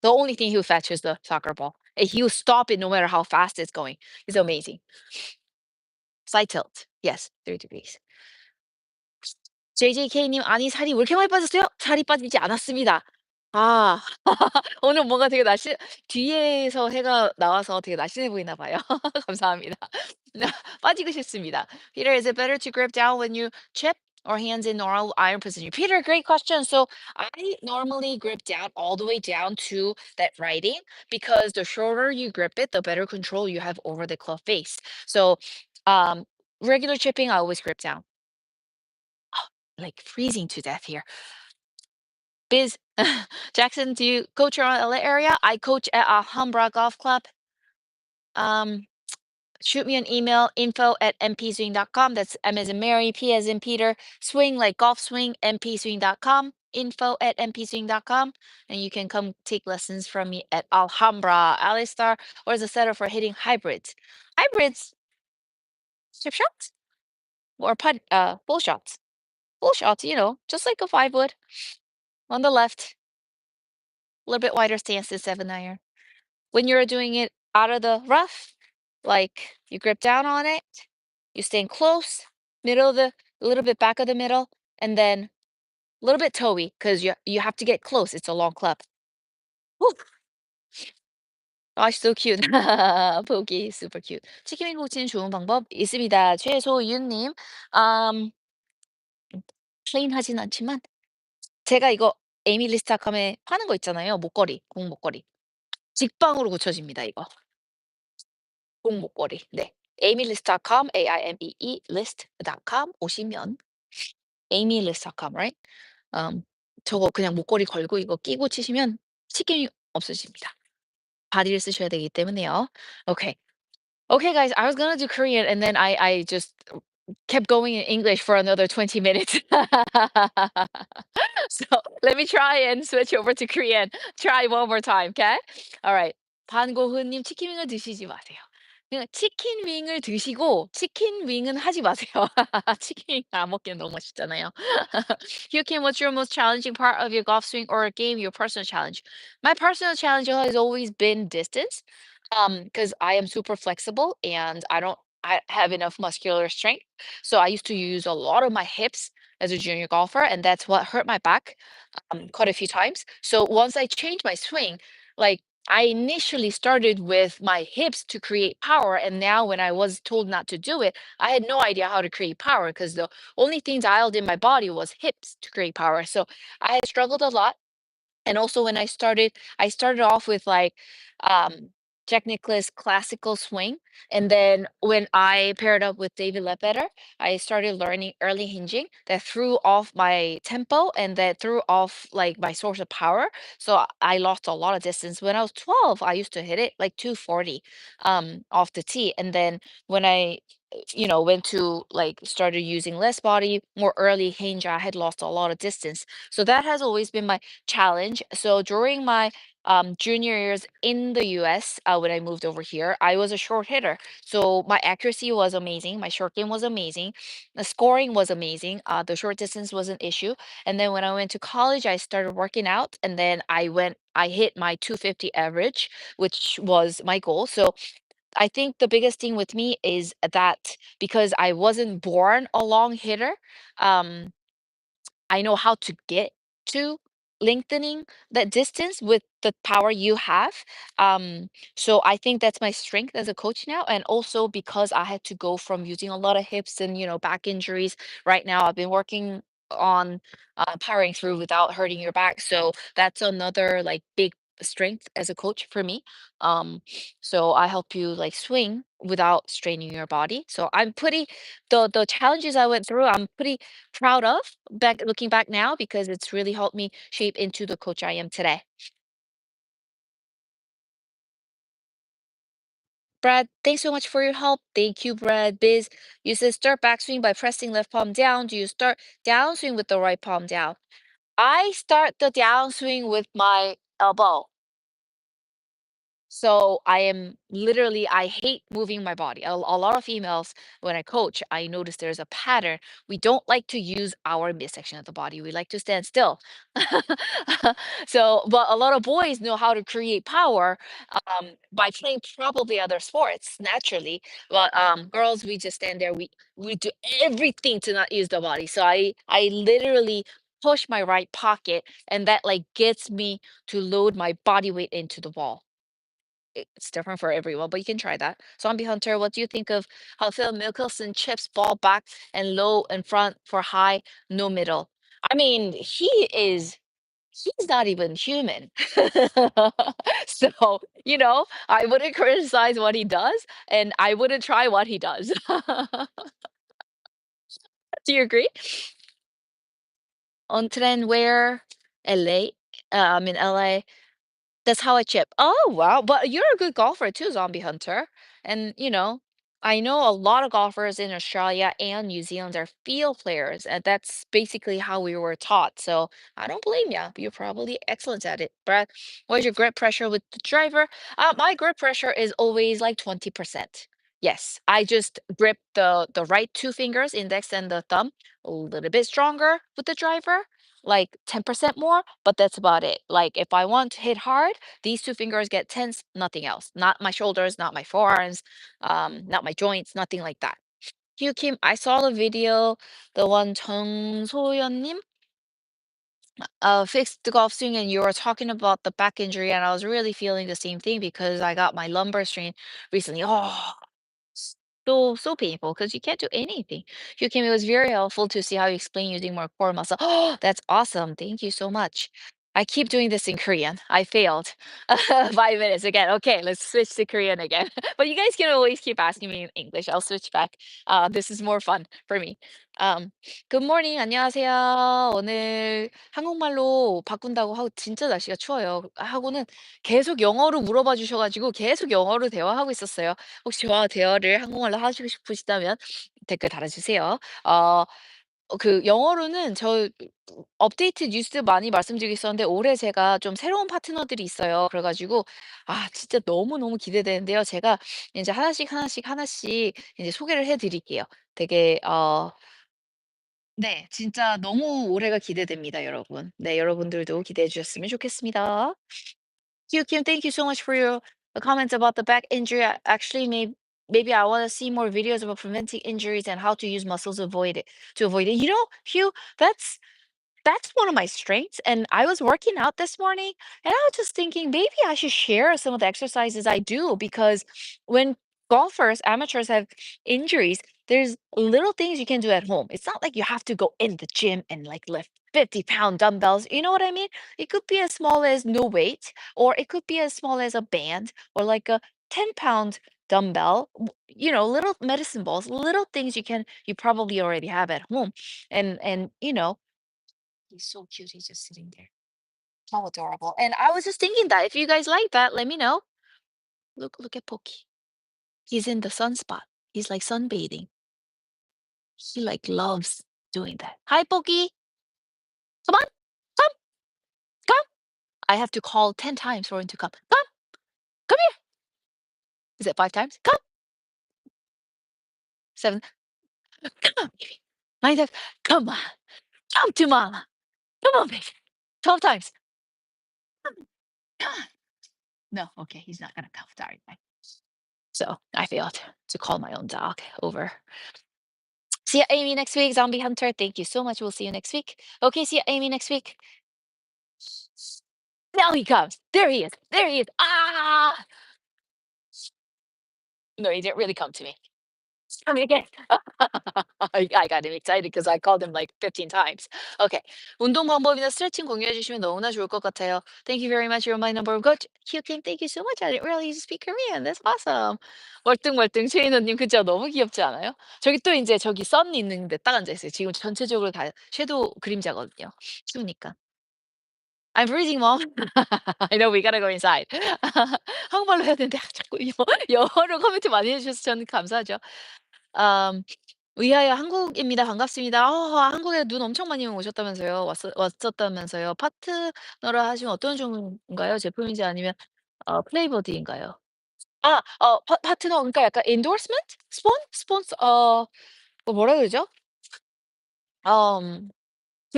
The only thing he would fetch is the soccer ball. And he will stop it no matter how fast it's going. He's amazing. Side tilt. Yes, 3 degrees. JJK님, 아니, 살이 왜 이렇게 많이 빠졌어요? 살이 빠지지 않았습니다. 아, 오늘 뭔가 되게 뒤에서 해가 나와서 되게 날씬해 보이나 봐요. 감사합니다. 빠지고 싶습니다. Peter, is it better to grip down when you chip or hands in normal iron position? Peter, great question. So I normally grip down all the way down to that writing because the shorter you grip it, the better control you have over the club face. So um, regular chipping, I always grip down. Like freezing to death here. Biz, Jackson, do you coach around LA area? I coach at Alhambra Golf Club. Um, Shoot me an email, info@mpswing.com. That's M as in Mary, P as in Peter, swing like golf swing, mpswing.com, info@mpswing.com. And you can come take lessons from me at Alhambra. Alistar, or is a setup for hitting hybrids? Hybrids, chip shots or bull shots. Bull shots, just like a 5 wood on the left, a little bit wider stance than 7-iron. When you're doing it out of the rough, like you grip down on it, you stand close, middle of a little bit back of the middle, and then A little bit toey because you have to get close. It's a long club. Woo! 아, so cute. 보기 super cute. 치킨윙 고치는 좋은 방법 있습니다. 최소윤님, 음, 클린하진 않지만 제가 이거 에이미리스타컴에 파는 거 있잖아요. 목걸이, 공 목걸이. 직방으로 고쳐집니다, 이거. 공 목걸이. 네. 에이미리스트닷컴, AIMEE list.com 오시면 에이미리스트닷컴, right? 저거 그냥 목걸이 걸고 이거 끼고 치시면 치kim이 없어집니다. 바디를 쓰셔야 되기 때문에요. Okay. Okay, guys, I was gonna do Korean and then I just kept going in English for another 20 minutes. So let me try and switch over to Korean. Try one more time, okay? All right. 반고흐님 치킨윙을 드시지 마세요. 그냥 치킨 윙을 드시고 치킨 윙은 하지 마세요. 치킨 윙 안 먹기엔 너무 맛있잖아요. Hugh Kim, what's your most challenging part of your golf swing or game, your personal challenge? My personal challenge has always been distance. Because I am super flexible and I have enough muscular strength. So I used to use a lot of my hips as a junior golfer, and that's what hurt my back quite a few times. So once I changed my swing, like I initially started with my hips to create power, and now when I was told not to do it, I had no idea how to create power because the only thing dialed in my body was hips to create power. So I had struggled a lot, and also when I started off with like um Jack Nicklaus classical swing. And then when I paired up with David Ledbetter, I started learning early hinging that threw off my tempo and that threw off like my source of power. So I lost a lot of distance. When I was 12, I used to hit it like 240 off the tee. And then when I went to like started using less body, more early hinge, I had lost a lot of distance. So that has always been my challenge. So during my junior years in the US, when I moved over here, I was a short hitter. So my accuracy was amazing. My short game was amazing. The scoring was amazing. The short distance was an issue. And then when I went to college, I started working out. And then I hit my 250 average, which was my goal. So I think the biggest thing with me is that because I wasn't born a long hitter, um, I know how to get to lengthening that distance with the power you have. So I think that's my strength as a coach now. And also because I had to go from using a lot of hips and, back injuries. Right now, I've been working on powering through without hurting your back. So that's another like big strength as a coach for me. Um, so I help you like swing without straining your body. So I'm pretty the challenges I went through, I'm pretty proud of back looking back now because it's really helped me shape into the coach I am today. Brad, thanks so much for your help. Thank you, Brad. Biz, you said start backswing by pressing left palm down. Do you start downswing with the right palm down? I start the downswing with my elbow. So I am literally, I hate moving my body. A lot of females, when I coach, I notice there's a pattern. We don't like to use our midsection of the body. We like to stand still. So, but a lot of boys know how to create power by playing probably other sports naturally. But girls, we just stand there. We do everything to not use the body. So I literally push my right pocket, and that like gets me to load my body weight into the ball. It's different for everyone, but you can try that. Zombie Hunter, what do you think of how Phil Mickelson chips ball back and low in front for high, no middle? I mean, he's not even human. So, I wouldn't criticize what he does, and I wouldn't try what he does. Do you agree? On trend where LA, I'm in LA. That's how I chip. Oh, wow. But you're a good golfer too, Zombie Hunter. And, I know a lot of golfers in Australia and New Zealand are field players, and that's basically how we were taught. So I don't blame you. You're probably excellent at it. Brad, what's your grip pressure with the driver? My grip pressure is always like 20%. Yes, I just grip the right two fingers, index and the thumb, a little bit stronger with the driver, like 10% more, but that's about it. Like if I want to hit hard, these two fingers get tense, nothing else. Not my shoulders, not my forearms, not my joints, nothing like that. Hugh Kim, I saw the video, the one 정소연님. fixed the golf swing, and you were talking about the back injury, and I was really feeling the same thing because I got my lumbar strain recently. Oh, so painful because you can't do anything. You came. It was very helpful to see how you explain using more core muscle. Oh, that's awesome. Thank you so much. I keep doing this in Korean. I failed. 5 minutes again. Okay, let's switch to Korean again. But you guys can always keep asking me in English. I'll switch back. This is more fun for me. Um, Good morning. 안녕하세요. 오늘 한국말로 바꾼다고 하고 진짜 날씨가 추워요. 하고는 계속 영어로 물어봐 주셔 가지고 계속 영어로 대화하고 있었어요. 혹시 저와 대화를 한국말로 하시고 싶으시다면 댓글 달아주세요. 어 영어로는 업데이트 뉴스 많이 말씀드리고 있었는데 올해 제가 좀 새로운 파트너들이 있어요. 그래 가지고 진짜 너무너무 기대되는데요. 제가 인제 하나씩, 하나씩, 하나씩 인제 소개를 해 드릴게요. 되게 네, 진짜 너무 올해가 기대됩니다, 여러분. 네, 여러분들도 기대해 주셨으면 좋겠습니다. Kim, thank you so much for your comments about the back injury. Actually, maybe I want to see more videos about preventing injuries and how to use muscles to avoid it. Hugh, that's one of my strengths. And I was working out this morning and I was just thinking maybe I should share some of the exercises I do because when amateurs have injuries, there's little things you can do at home. It's not like you have to go in the gym and like lift 50-pound dumbbells. You know what I mean? It could be as small as no weight, or it could be as small as a band or like a 10-pound dumbbell. Little medicine balls, little things you probably already have at home. And he's so cute. He's just sitting there. How adorable. And I was just thinking that if you guys like that, let me know. Look at Pokey. He's in the sunspot. He's like sunbathing. He like loves doing that. Hi, Pokey. Come on. Come. Come. I have to call 10 times for him to come. Come. Come here. Is it 5 times? Come. 7. Come on, baby. 9 times. Come on. Come to mama. Come on, baby. 12 times. Come. Come on. No, okay. He's not going to come. Sorry. So I failed to call my own dog over. See you, Amy, next week. Zombie Hunter, thank you so much. We'll see you next week. Okay, see you, Amy, next week. Now he comes. There he is. There he is. Ah! No, he didn't really come to me. He's coming again. I got him excited because I called him like 15 times. Okay. 운동 방법이나 스트레칭 공유해 주시면 너무나 좋을 것 같아요. Thank you very much. You're my number one coach. King, thank you so much. I didn't realize you speak Korean. That's awesome. 멀뚱멀뚱 최인호님, 그죠? 너무 귀엽지 않아요? 저기 또 이제 저기 선 있는데 딱 앉아 있어요. 지금 전체적으로 다 섀도우 그림자거든요. 추우니까. I'm freezing, mom. I know we gotta go inside. 한국말로 해야 되는데 자꾸 영어로 코멘트 많이 해 주셔서 저는 감사하죠. 음 위하여 한국입니다. 반갑습니다. 한국에 눈 엄청 많이 오셨다면서요. 왔었다면서요. 파트너를 하시면 어떤 종인가요? 제품인지 아니면 플레이보드인가요? 파트너, 그러니까 약간 endorsement? 스폰서, 뭐라 그러죠? 음.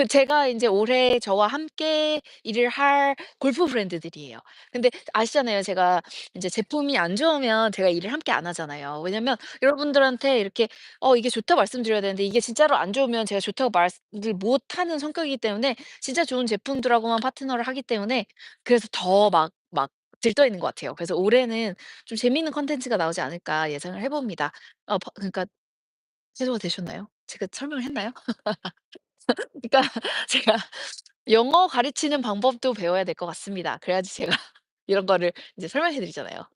제가 인제 올해 저와 함께 일을 할 골프 브랜드들이에요. 근데 아시잖아요. 제가 인제 제품이 안 좋으면 제가 일을 함께 안 하잖아요. 왜냐면 여러분들한테 이렇게 이게 좋다고 말씀드려야 되는데 이게 진짜로 안 좋으면 제가 좋다고 말을 못하는 성격이기 때문에 진짜 좋은 제품들하고만 파트너를 하기 때문에 그래서 더 막 들떠 있는 것 같아요. 그래서 올해는 좀 재미있는 콘텐츠가 나오지 않을까 예상을 해 봅니다. 그러니까 해소가 되셨나요? 제가 설명을 했나요? 그러니까 제가 영어 가르치는 방법도 배워야 될 것 같습니다. 그래야지 제가 이런 거를 이제 설명해 드리잖아요.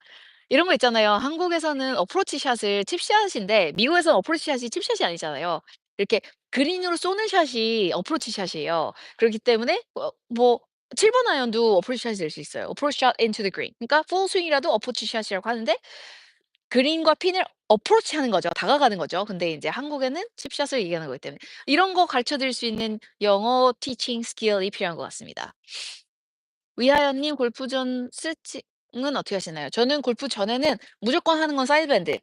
이런 거 있잖아요. 한국에서는 어프로치 샷을 칩샷인데 미국에서는 어프로치 샷이 칩샷이 아니잖아요. 이렇게 그린으로 쏘는 샷이 어프로치 샷이에요. 그렇기 때문에 7번 아이언도 어프로치 샷이 될 수 있어요. 어프로치 샷 into the green. 그러니까 풀 스윙이라도 어프로치 샷이라고 하는데 그린과 핀을 어프로치하는 거죠. 다가가는 거죠. 근데 인제 한국에는 칩샷을 얘기하는 거기 때문에 이런 거 가르쳐 드릴 수 있는 영어 티칭 스킬이 필요한 것 같습니다. 위하여 님, 골프 전 스트레칭은 어떻게 하시나요? 저는 골프 전에는 무조건 하는 건 사이드밴드.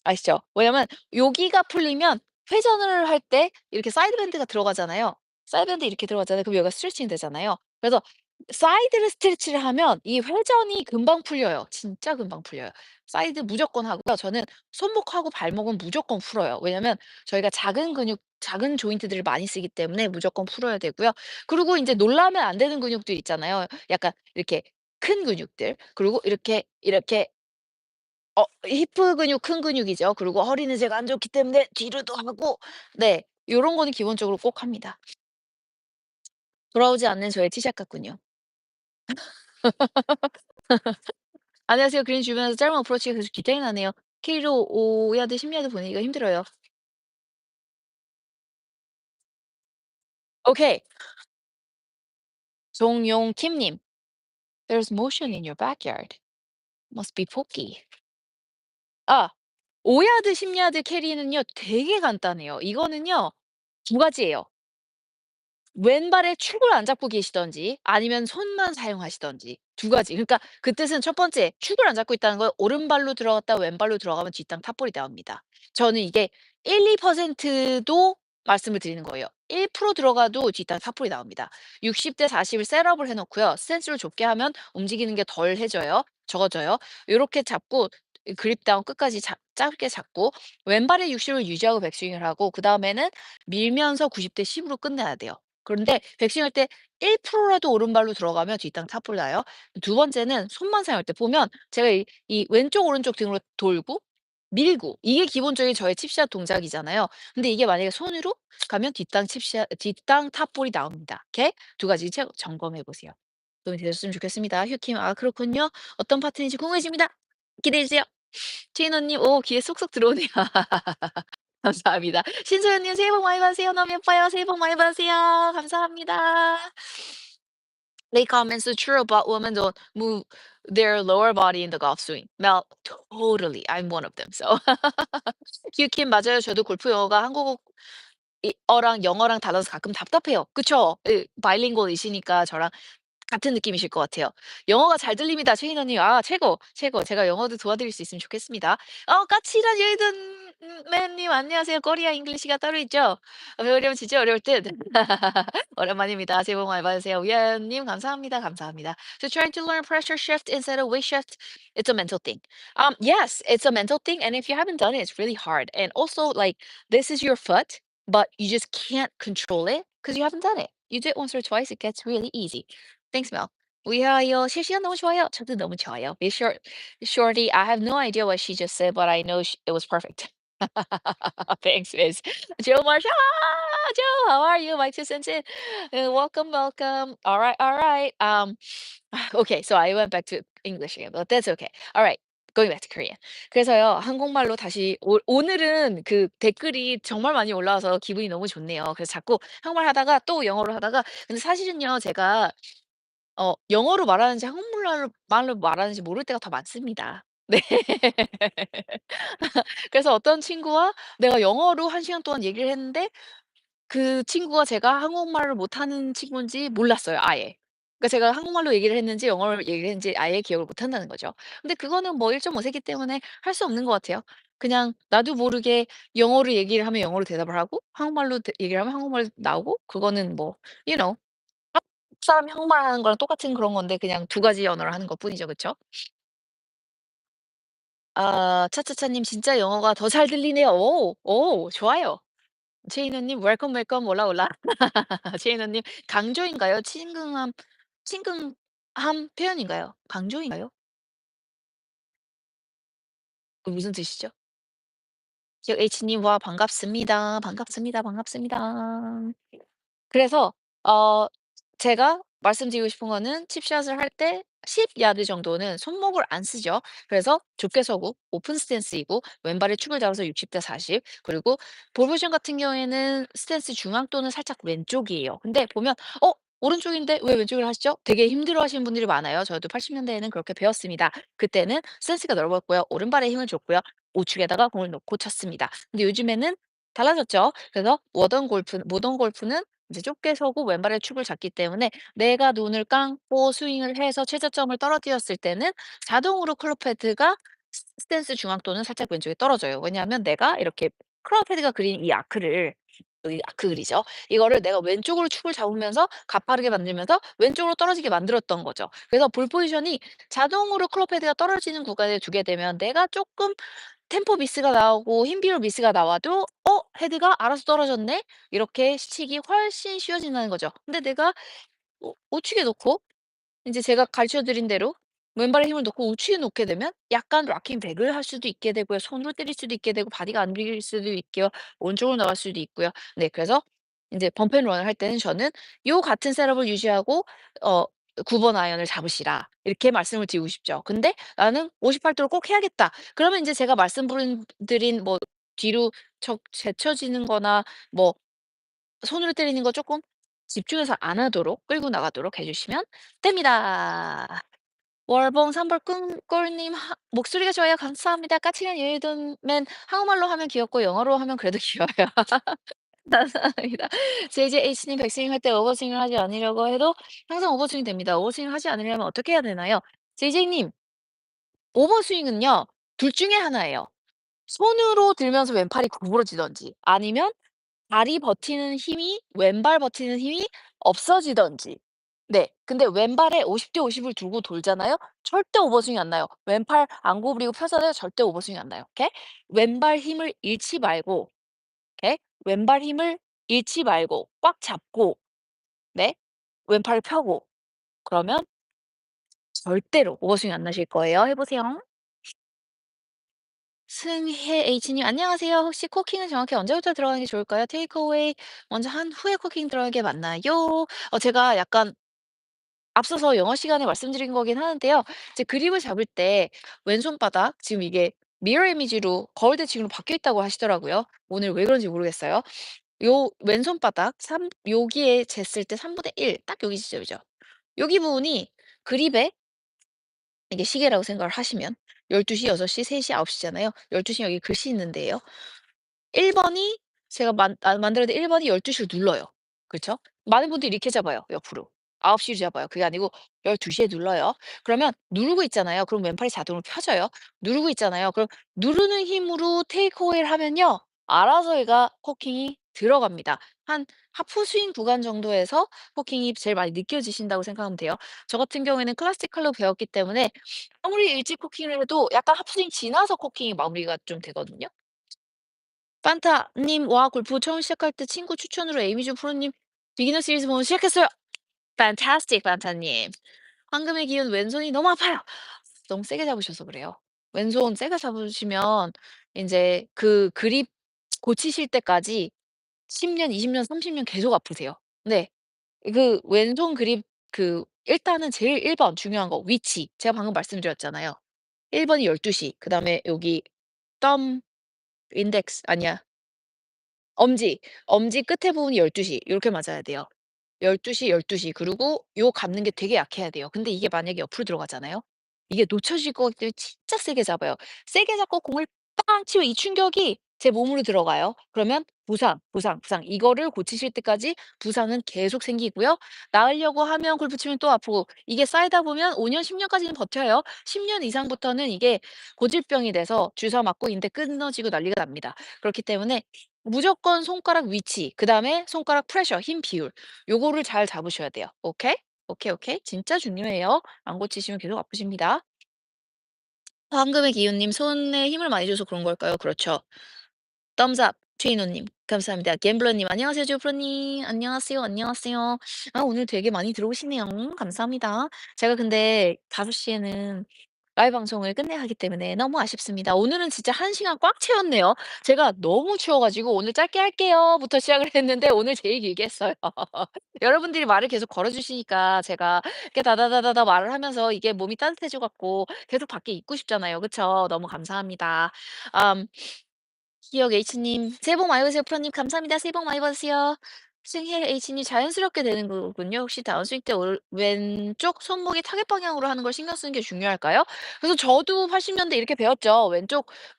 아시죠? 왜냐면 여기가 풀리면 회전을 할 때 이렇게 사이드밴드가 들어가잖아요. 사이드밴드 이렇게 들어가잖아요. 그럼 여기가 스트레칭 되잖아요. 그래서 사이드를 스트레치를 하면 이 회전이 금방 풀려요. 진짜 금방 풀려요. 사이드 무조건 하고요. 저는 손목하고 발목은 무조건 풀어요. 왜냐면 저희가 작은 근육 작은 조인트들을 많이 쓰기 때문에 무조건 풀어야 되고요. 그리고 인제 놀라면 안 되는 근육들 있잖아요. 약간 이렇게 큰 근육들. 그리고 이렇게 히프 근육 큰 근육이죠. 그리고 허리는 제가 안 좋기 때문에 뒤로도 하고 네 요런 거는 기본적으로 꼭 합니다. 돌아오지 않는 저의 티샷 같군요. 안녕하세요. 그린 주변에서 짧은 어프로치가 계속 기다이 나네요. K로 5 야드 10 야드 보내기가 힘들어요. 오케이. 종용킴 님. "There's motion in your backyard. Must be pokey." 아 5 야드 10 야드 캐리는요 되게 간단해요. 이거는요 두 가지예요. 왼발에 축을 안 잡고 계시든지 아니면 손만 사용하시든지 두 가지. 그러니까 그 뜻은 첫 번째 축을 안 잡고 있다는 건 오른발로 들어갔다 왼발로 들어가면 뒷땅 탑볼이 나옵니다. 저는 이게 1-2%도 말씀을 드리는 거예요. 1% 들어가도 뒷땅 탑볼이 나옵니다. 60대 40을 셋업을 해 놓고요. 스탠스를 좁게 하면 움직이는 게 덜해져요. 적어져요. 요렇게 잡고 그립 다운 끝까지 짧게 잡고 왼발의 60을 유지하고 백스윙을 하고 그다음에는 밀면서 90대 10 으로 끝내야 돼요. 그런데 백스윙할 때 1% 라도 오른발로 들어가면 뒷땅 탑볼 나요. 두 번째는 손만 사용할 때 보면 제가 이 왼쪽 오른쪽 등으로 돌고 밀고 이게 기본적인 저의 칩샷 동작이잖아요. 근데 이게 만약에 손으로 가면 뒷땅 탑볼이 나옵니다. 이렇게 두 가지 점검해 보세요. 도움이 되셨으면 좋겠습니다. 휴킴 "아 그렇군요. 어떤 파트인지 궁금해집니다. 기대해 주세요." 최인호 님 "오 귀에 쏙쏙 들어오네요." 감사합니다. 신소연 님 "새해 복 많이 받으세요. 너무 예뻐요. 새해 복 많이 받으세요." 감사합니다. They comments are true about women don't move their lower body in the golf swing. Mel, totally. I'm one of them. So 큐킴 맞아요. 저도 골프 영어가 한국어 어랑 영어랑 달라서 가끔 답답해요. 그쵸? 예, 바이링구얼이시니까 저랑 같은 느낌이실 것 같아요. 영어가 잘 들립니다. 최인호 님. 아 최고, 최고. 제가 영어도 도와드릴 수 있으면 좋겠습니다. 까칠한 여의도 맨님 안녕하세요. 코리아 잉글리시가 따로 있죠? 배우려면 진짜 어려울 듯. 오랜만입니다. 새해 복 많이 받으세요. 위안님 감사합니다, 감사합니다. So trying to learn pressure shift instead of weight shift, it's a mental thing. Yes, it's a mental thing, and if you haven't done it, it's really hard. And also, like, this is your foot, but you just can't control it because you haven't done it. You do it once or twice, it gets really easy. Thanks, Mel. 위하여 실시간 너무 좋아요. 저도 너무 좋아요. Be sure, shorty. I have no idea what she just said, but I know it was perfect. Thanks, Miss. Joe Marshall. Joe, how are you? Mike Sense. Welcome, welcome. All right, all right. Okay, so I went back to English again, but that's okay. All right. Going back to Korean. 그래서요, 한국말로 다시 오늘은 그 댓글이 정말 많이 올라와서 기분이 너무 좋네요. 그래서 자꾸 한국말 하다가 또 영어로 하다가 근데 사실은요, 제가 영어로 말하는지 한국말로 말로 말하는지 모를 때가 더 많습니다. 네. 그래서 어떤 친구와 내가 영어로 1 시간 동안 얘기를 했는데 그 친구가 제가 한국말을 못하는 친구인지 몰랐어요 아예. 그러니까 제가 한국말로 얘기를 했는지 영어로 얘기를 했는지 아예 기억을 못 한다는 거죠. 근데 그거는 뭐 1.5 세기 때문에 할 수 없는 것 같아요. 그냥 나도 모르게 영어로 얘기를 하면 영어로 대답을 하고 한국말로 얘기를 하면 한국말로 나오고 그거는 뭐 you know 한국 사람이 한국말 하는 거랑 똑같은 그런 건데 그냥 두 가지 언어를 하는 것뿐이죠. 그쵸? 차차차님 "진짜 영어가 더 잘 들리네요." 오 좋아요. 최인호 님 "웰컴, 웰컴. 올라, 올라." 최인호 님 강조인가요? 친근함 표현인가요? 강조인가요? 그 무슨 뜻이죠? 지역 H 님 "와 반갑습니다. 반갑습니다, 반갑습니다." 그래서 어 제가 말씀드리고 싶은 거는 칩샷을 할 때 10 야드 정도는 손목을 안 쓰죠. 그래서 좁게 서고 오픈 스탠스이고 왼발에 축을 잡아서 60대 40 그리고 볼 포지션 같은 경우에는 스탠스 중앙도는 살짝 왼쪽이에요. 근데 보면 '오른쪽인데 왜 왼쪽으로 하시죠?' 되게 힘들어하시는 분들이 많아요. 저도 80 년대에는 그렇게 배웠습니다. 그때는 스탠스가 넓었고요. 오른발에 힘을 줬고요. 우측에다가 공을 놓고 쳤습니다. 근데 요즘에는 달라졌죠. 그래서 모던 골프는 이제 좁게 서고 왼발에 축을 잡기 때문에 내가 눈을 감고 스윙을 해서 최저점을 떨어뜨렸을 때는 자동으로 클럽 헤드가 스탠스 중앙도는 살짝 왼쪽에 떨어져요. 왜냐하면 내가 이렇게 클럽 헤드가 그린 이 아크를 여기 아크릴이죠. 이거를 내가 왼쪽으로 축을 잡으면서 가파르게 만들면서 왼쪽으로 떨어지게 만들었던 거죠. 그래서 볼 포지션이 자동으로 클럽 헤드가 떨어지는 구간에 두게 되면 내가 쪼끔 템포 미스가 나오고 힘 비율 미스가 나와도 '어 헤드가 알아서 떨어졌네.' 이렇게 치기 훨씬 쉬워진다는 거죠. 근데 내가 우측에 놓고 인제 제가 가르쳐 드린 대로 왼발에 힘을 놓고 우측에 놓게 되면 약간 락킹 백을 할 수도 있게 되고요. 손으로 때릴 수도 있게 되고 바디가 안 밀릴 수도 있고요. 오른쪽으로 나갈 수도 있고요. 네 그래서 인제 범프 앤 런을 할 때는 저는 "요 같은 셋업을 유지하고 어 9번 아이언을 잡으시라." 이렇게 말씀을 드리고 싶죠. 근데 '나는 58 도를 꼭 해야겠다.' 그러면 인제 제가 드린 뭐 뒤로 제쳐지는 거나 뭐 손으로 때리는 거 쪼끔 집중해서 안 하도록 끌고 나가도록 해 주시면 됩니다. 월봉 3벌 꿀님 목소리가 좋아요. 감사합니다. 까칠한 여유도맨 한국말로 하면 귀엽고 영어로 하면 그래도 귀여워요. 감사합니다. JJH님 백스윙 할 때 오버스윙을 하지 않으려고 해도 항상 오버스윙 됩니다. 오버스윙을 하지 않으려면 어떻게 해야 되나요? JJ님 오버스윙은요 둘 중에 하나예요. 손으로 들면서 왼팔이 구부러지든지 아니면 다리 버티는 힘이 왼발 버티는 힘이 없어지든지. 네. 근데 왼발에 50대 50을 두고 돌잖아요. 절대 오버스윙이 안 나요. 왼팔 안 구부리고 펴잖아요. 절대 오버스윙이 안 나요. 오케이? 왼발 힘을 잃지 말고 오케이? 왼발 힘을 잃지 말고 꽉 잡고 네. 왼팔을 펴고 그러면 절대로 오버스윙 안 나실 거예요. 해 보세요. 승혜 H님 안녕하세요. 혹시 쿠킹은 정확히 언제부터 들어가는 게 좋을까요? 테이크어웨이 먼저 한 후에 쿠킹 들어가는 게 맞나요? 제가 약간 앞서서 영어 시간에 말씀드린 거긴 하는데요. 이제 그립을 잡을 때 왼손바닥 지금 이게 미러 이미지로 거울 대칭으로 바뀌어 있다고 하시더라고요. 오늘 왜 그런지 모르겠어요. 요 왼손바닥 여기에 쟀을 때 3분의 1 딱 여기 지점이죠. 여기 부분이 그립에 이게 시계라고 생각을 하시면 12 시, 6 시, 3 시, 9 시잖아요. 12 시 여기 글씨 있는데요. 1 번이 제가 만들었는데 1 번이 12 시를 눌러요. 그쵸? 많은 분들이 이렇게 잡아요, 옆으로. 9 시로 잡아요. 그게 아니고 12 시에 눌러요. 그러면 누르고 있잖아요. 그럼 왼팔이 자동으로 펴져요. 누르고 있잖아요. 그럼 누르는 힘으로 테이크 어웨이를 하면요. 알아서 얘가 코킹이 들어갑니다. 한 하프 스윙 구간 정도에서 코킹이 제일 많이 느껴지신다고 생각하면 돼요. 저 같은 경우에는 클래시컬로 배웠기 때문에 아무리 일찍 코킹을 해도 약간 하프 스윙 지나서 코킹이 마무리가 좀 되거든요. 판타님, 와, 골프 처음 시작할 때 친구 추천으로 에이미조 프로님 비기너 시리즈 보면 시작했어요. 판타스틱, 판타님. 황금의 기운 왼손이 너무 아파요. 너무 세게 잡으셔서 그래요. 왼손 세게 잡으시면 인제 그 그립 고치실 때까지 10 년, 20 년, 30년 계속 아프세요. 네. 그 왼손 그립 일단은 제일 1번 중요한 거 위치. 제가 방금 말씀드렸잖아요. 1 번이 12 시, 그다음에 여기 덤 인덱스 아니야. 엄지 끝에 부분이 12 시 요렇게 맞아야 돼요. 12 시, 12 시 그리고 요 감는 게 되게 약해야 돼요. 근데 이게 만약에 옆으로 들어가잖아요. 이게 놓쳐질 거기 때문에 진짜 세게 잡아요. 세게 잡고 공을 빵 치면 이 충격이 제 몸으로 들어가요. 그러면 부상, 부상, 부상 이거를 고치실 때까지 부상은 계속 생기고요. 나으려고 하면 골프 치면 또 아프고 이게 쌓이다 보면 5 년, 10 년까지는 버텨요. 10년 이상부터는 이게 고질병이 돼서 주사 맞고 인대 끊어지고 난리가 납니다. 그렇기 때문에 무조건 손가락 위치, 그다음에 손가락 프레셔, 힘 비율 요거를 잘 잡으셔야 돼요. 오케이? 오케이, 오케이. 진짜 중요해요. 안 고치시면 계속 아프십니다. 황금의 기운님 손에 힘을 많이 줘서 그런 걸까요? 그렇죠. 덤스업 최인호님 감사합니다. 갬블러님 안녕하세요. 조프로님 안녕하세요. 안녕하세요. 아 오늘 되게 많이 들어오시네요. 감사합니다. 제가 근데 5 시에는 라이브 방송을 끝내야 하기 때문에 너무 아쉽습니다. 오늘은 진짜 1 시간 꽉 채웠네요. 제가 너무 추워 가지고 "오늘 짧게 할게요."부터 시작을 했는데 오늘 제일 길게 했어요. 여러분들이 말을 계속 걸어 주시니까 제가 이렇게 다다다다다 말을 하면서 이게 몸이 따뜻해져 갖고 계속 밖에 있고 싶잖아요. 그쵸? 너무 감사합니다. 음 기억 H님 새해 복 많이 받으세요. 프로님 감사합니다. 새해 복 많이 받으세요. 승혜 H님 자연스럽게 되는 거군요. 혹시 다운스윙 때 왼쪽 손목이 타겟 방향으로 하는 걸 신경 쓰는 게 중요할까요? 그래서 저도 80 년대 이렇게 배웠죠.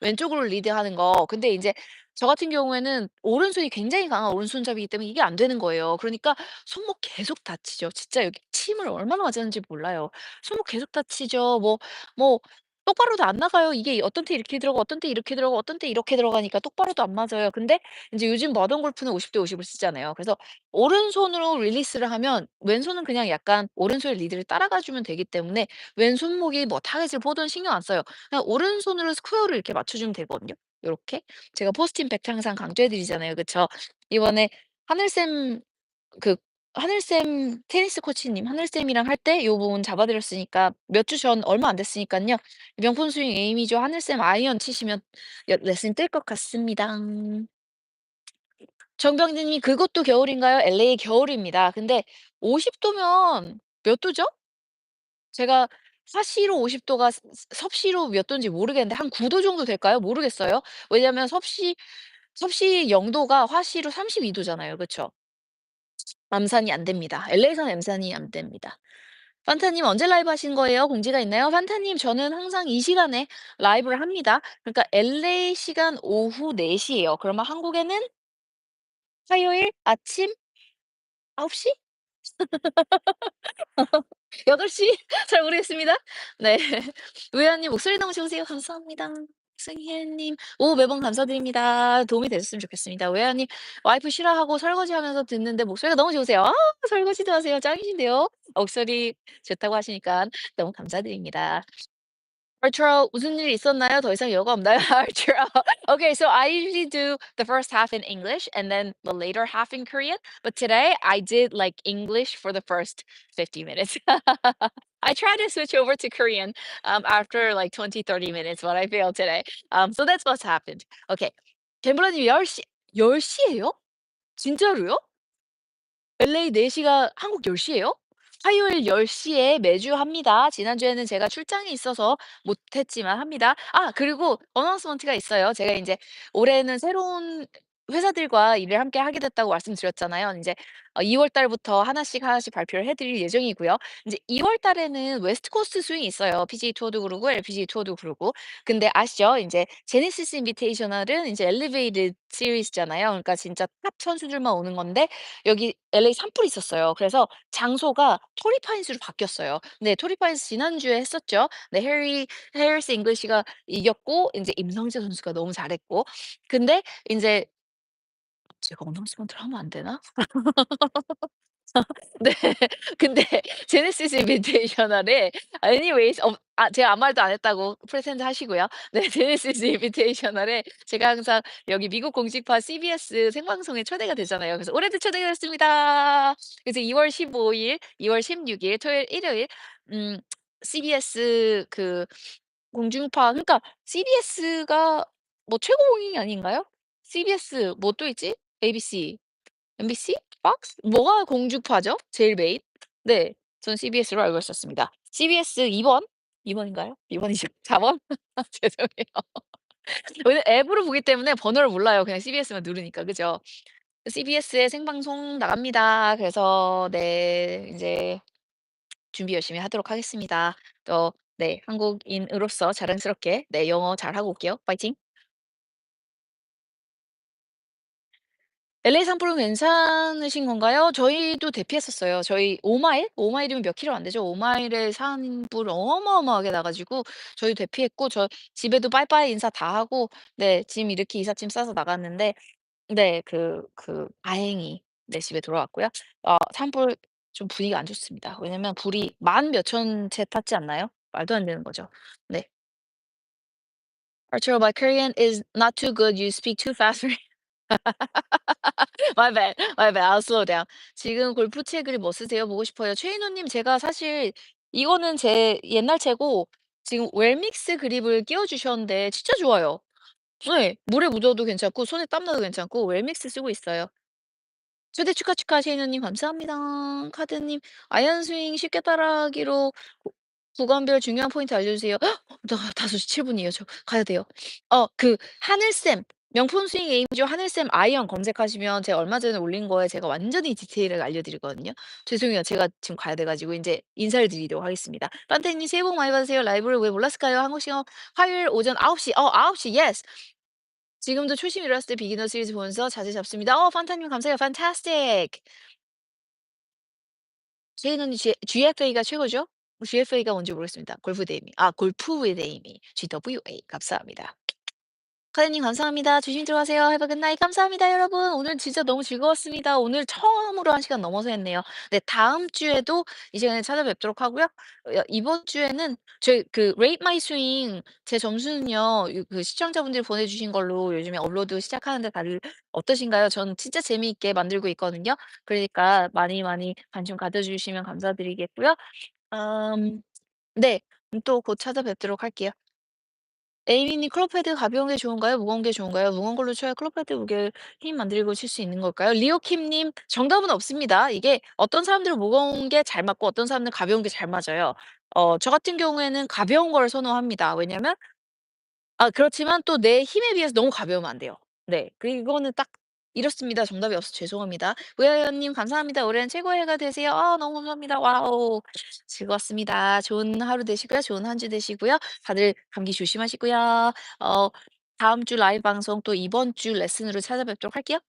왼쪽으로 리드하는 거. 근데 인제 저 같은 경우에는 오른손이 굉장히 강한 오른손잡이기 때문에 이게 안 되는 거예요. 그러니까 손목 계속 다치죠. 진짜 여기 침을 얼마나 맞았는지 몰라요. 손목 계속 다치죠. 뭐 똑바로도 안 나가요. 이게 어떤 때 이렇게 들어가고 어떤 때 이렇게 들어가고 어떤 때 이렇게 들어가니까 똑바로도 안 맞아요. 근데 인제 요즘 모던 골프는 50대 50을 쓰잖아요. 그래서 오른손으로 릴리스를 하면 왼손은 그냥 약간 오른손의 리드를 따라가 주면 되기 때문에 왼손목이 뭐 타겟을 보든 신경 안 써요. 그냥 오른손으로 스퀘어를 이렇게 맞춰 주면 되거든요. 요렇게. 제가 포스트 임팩트 항상 강조해 드리잖아요. 그쵸? 이번에 하늘쌤 그 하늘쌤 테니스 코치님 하늘쌤이랑 할 때 요 부분 잡아 드렸으니까 몇 주 전 얼마 안 됐으니깐요. 명품 스윙 에이미조 하늘쌤 아이언 치시면 레슨 뜰 것 같습니다. 정병진 님 "그것도 겨울인가요?" LA 겨울입니다. 근데 50 도면 몇 도죠? 제가 사시로 50 도가 섭씨로 몇 도인지 모르겠는데 한 9도 정도 될까요? 모르겠어요. 왜냐면 섭씨 0 도가 화씨로 32 도잖아요. 그쵸? 암산이 안 됩니다. LA에서는 암산이 안 됩니다. 판타님 언제 라이브 하신 거예요? 공지가 있나요? 판타님 저는 항상 이 시간에 라이브를 합니다. 그러니까 LA 시간 오후 4 시예요. 그러면 한국에는 화요일 아침 9 시? 8 시? 잘 모르겠습니다. 네. 우연님 목소리 너무 좋으세요. 감사합니다. 승희님. 오 매번 감사드립니다. 도움이 되셨으면 좋겠습니다. 우연님 와이프 싫어하고 설거지하면서 듣는데 목소리가 너무 좋으세요. 아 설거지도 하세요. 짱이신데요. 목소리 좋다고 하시니까 너무 감사드립니다. Arturo 무슨 일 있었나요? 더 이상 여가 없나요? Arturo. Okay, so I usually do the first half in English and then the later half in Korean. But today I did like English for the first 50 minutes. I tried to switch over to Korean after like 20, 30 minutes, but I failed today. So that's what's happened. Okay. 갬블러님 10시, 10시예요? 진짜로요? LA 4 시가 한국 10 시예요? 화요일 10 시에 매주 합니다. 지난주에는 제가 출장이 있어서 못 했지만 합니다. 아 그리고 어나운스먼트가 있어요. 제가 인제 올해는 새로운 회사들과 일을 함께 하게 됐다고 말씀드렸잖아요. 인제 2월 달부터 하나씩, 하나씩 발표를 해 드릴 예정이고요. 인제 2월 달에는 웨스트 코스트 스윙이 있어요. PGA 투어도 그러고 LPGA 투어도 그러고. 근데 아시죠? 인제 제네시스 인비테이셔널은 인제 엘리베이티드 시리즈잖아요. 그러니까 진짜 탑 선수들만 오는 건데 여기 LA 산불이 있었어요. 그래서 장소가 토리파인스로 바뀌었어요. 네. 토리파인스 지난주에 했었죠. 네. 해리스 잉글시가 이겼고 인제 임성재 선수가 너무 잘했고. 근데 인제 제가 어나운스먼트를 하면 안 되나? 네. 근데 제네시스 인비테이셔널에 애니웨이즈 제가 아무 말도 안 했다고 프레젠트 하시고요. 네. 제네시스 인비테이셔널에 제가 항상 여기 미국 공식파 CBS 생방송에 초대가 되잖아요. 그래서 올해도 초대가 됐습니다. 그래서 2월 15 일, 2월 16일 토요일, 일요일 음 CBS 그 공중파 그러니까 CBS가 뭐 최고봉이 아닌가요? CBS 뭐 또 있지? ABC. MBC? Fox? 뭐가 공중파죠? 제일 메인? 네. 전 CBS로 알고 있었습니다. CBS 2 번? 2 번인가요? 2 번이죠. 4 번? 죄송해요. 왜냐면 앱으로 보기 때문에 번호를 몰라요. 그냥 CBS만 누르니까. 그죠? CBS에 생방송 나갑니다. 그래서 네 인제 준비 열심히 하도록 하겠습니다. 또 네 한국인으로서 자랑스럽게 네 영어 잘하고 올게요. 파이팅. LA 산불은 괜찮으신 건가요? 저희도 대피했었어요. 저희 5 마일? 5 마일이면 몇 킬로 안 되죠. 5 마일에 산불 어마어마하게 나 가지고 저희 대피했고 저 집에도 빠이빠이 인사 다 하고 네 짐 이렇게 이삿짐 싸서 나갔는데 네 다행히 네 집에 돌아왔고요. 산불 좀 분위기가 안 좋습니다. 왜냐면 불이 만 몇천 채 탔지 않나요? 말도 안 되는 거죠. 네. Arturo, my Korean is not too good. You speak too fast for My bad. My bad. I'll slow down. 지금 골프 채 그립 뭐 쓰세요? 보고 싶어요. 최인호 님 제가 사실 이거는 제 옛날 채고 지금 웰믹스 그립을 끼워 주셨는데 진짜 좋아요. 네. 물에 묻어도 괜찮고 손에 땀 나도 괜찮고 웰믹스 쓰고 있어요. 초대 축하 최인호 님 감사합니다. 카드님 아이언 스윙 쉽게 따라하기로 구간별 중요한 포인트 알려주세요. 나 5시 7 분이에요. 저 가야 돼요. 하늘쌤 명품 스윙 에이미조 하늘쌤 아이언 검색하시면 제가 얼마 전에 올린 거에 제가 완전히 디테일하게 알려드리거든요. 죄송해요. 제가 지금 가야 돼 가지고 인제 인사를 드리도록 하겠습니다. 판테님 새해 복 많이 받으세요. 라이브를 왜 몰랐을까요? 한국 시간 화요일 오전 9 시. 9 시 예스. 지금도 초심 잃었을 때 비기너 시리즈 보면서 자세 잡습니다. 판타님 감사해요. fantastic. 제이는 GFA가 최고죠? GFA가 뭔지 모르겠습니다. 골프 대 에이미. 아 골프 with 에이미. GWA 감사합니다. 카네님 감사합니다. 조심히 들어가세요. Have a good night. 감사합니다 여러분. 오늘 진짜 너무 즐거웠습니다. 오늘 처음으로 1 시간 넘어서 했네요. 네 다음 주에도 이 시간에 찾아뵙도록 하고요. 이번 주에는 저희 그 rate my swing 제 점수는요. 그 시청자분들이 보내주신 걸로 요즘에 업로드 시작하는데 다들 어떠신가요? 저는 진짜 재미있게 만들고 있거든요. 그러니까 많이 많이 관심 가져주시면 감사드리겠고요. 네. 또 곧 찾아뵙도록 할게요. 에이미님 클럽헤드 가벼운 게 좋은가요? 무거운 게 좋은가요? 무거운 걸로 쳐야 클럽헤드 무게를 힘 안 들이고 칠 수 있는 걸까요? 리오킴님 정답은 없습니다. 이게 어떤 사람들은 무거운 게 잘 맞고 어떤 사람들은 가벼운 게 잘 맞아요. 저 같은 경우에는 가벼운 걸 선호합니다. 왜냐면 그렇지만 또 내 힘에 비해서 너무 가벼우면 안 돼요. 네. 그거는 딱 이렇습니다. 정답이 없어서 죄송합니다. 우야연님 감사합니다. 올해는 최고의 해가 되세요. 너무 감사합니다. 와우. 즐거웠습니다. 좋은 하루 되시고요. 좋은 한 주 되시고요. 다들 감기 조심하시고요. 다음 주 라이브 방송 또 이번 주 레슨으로 찾아뵙도록 할게요.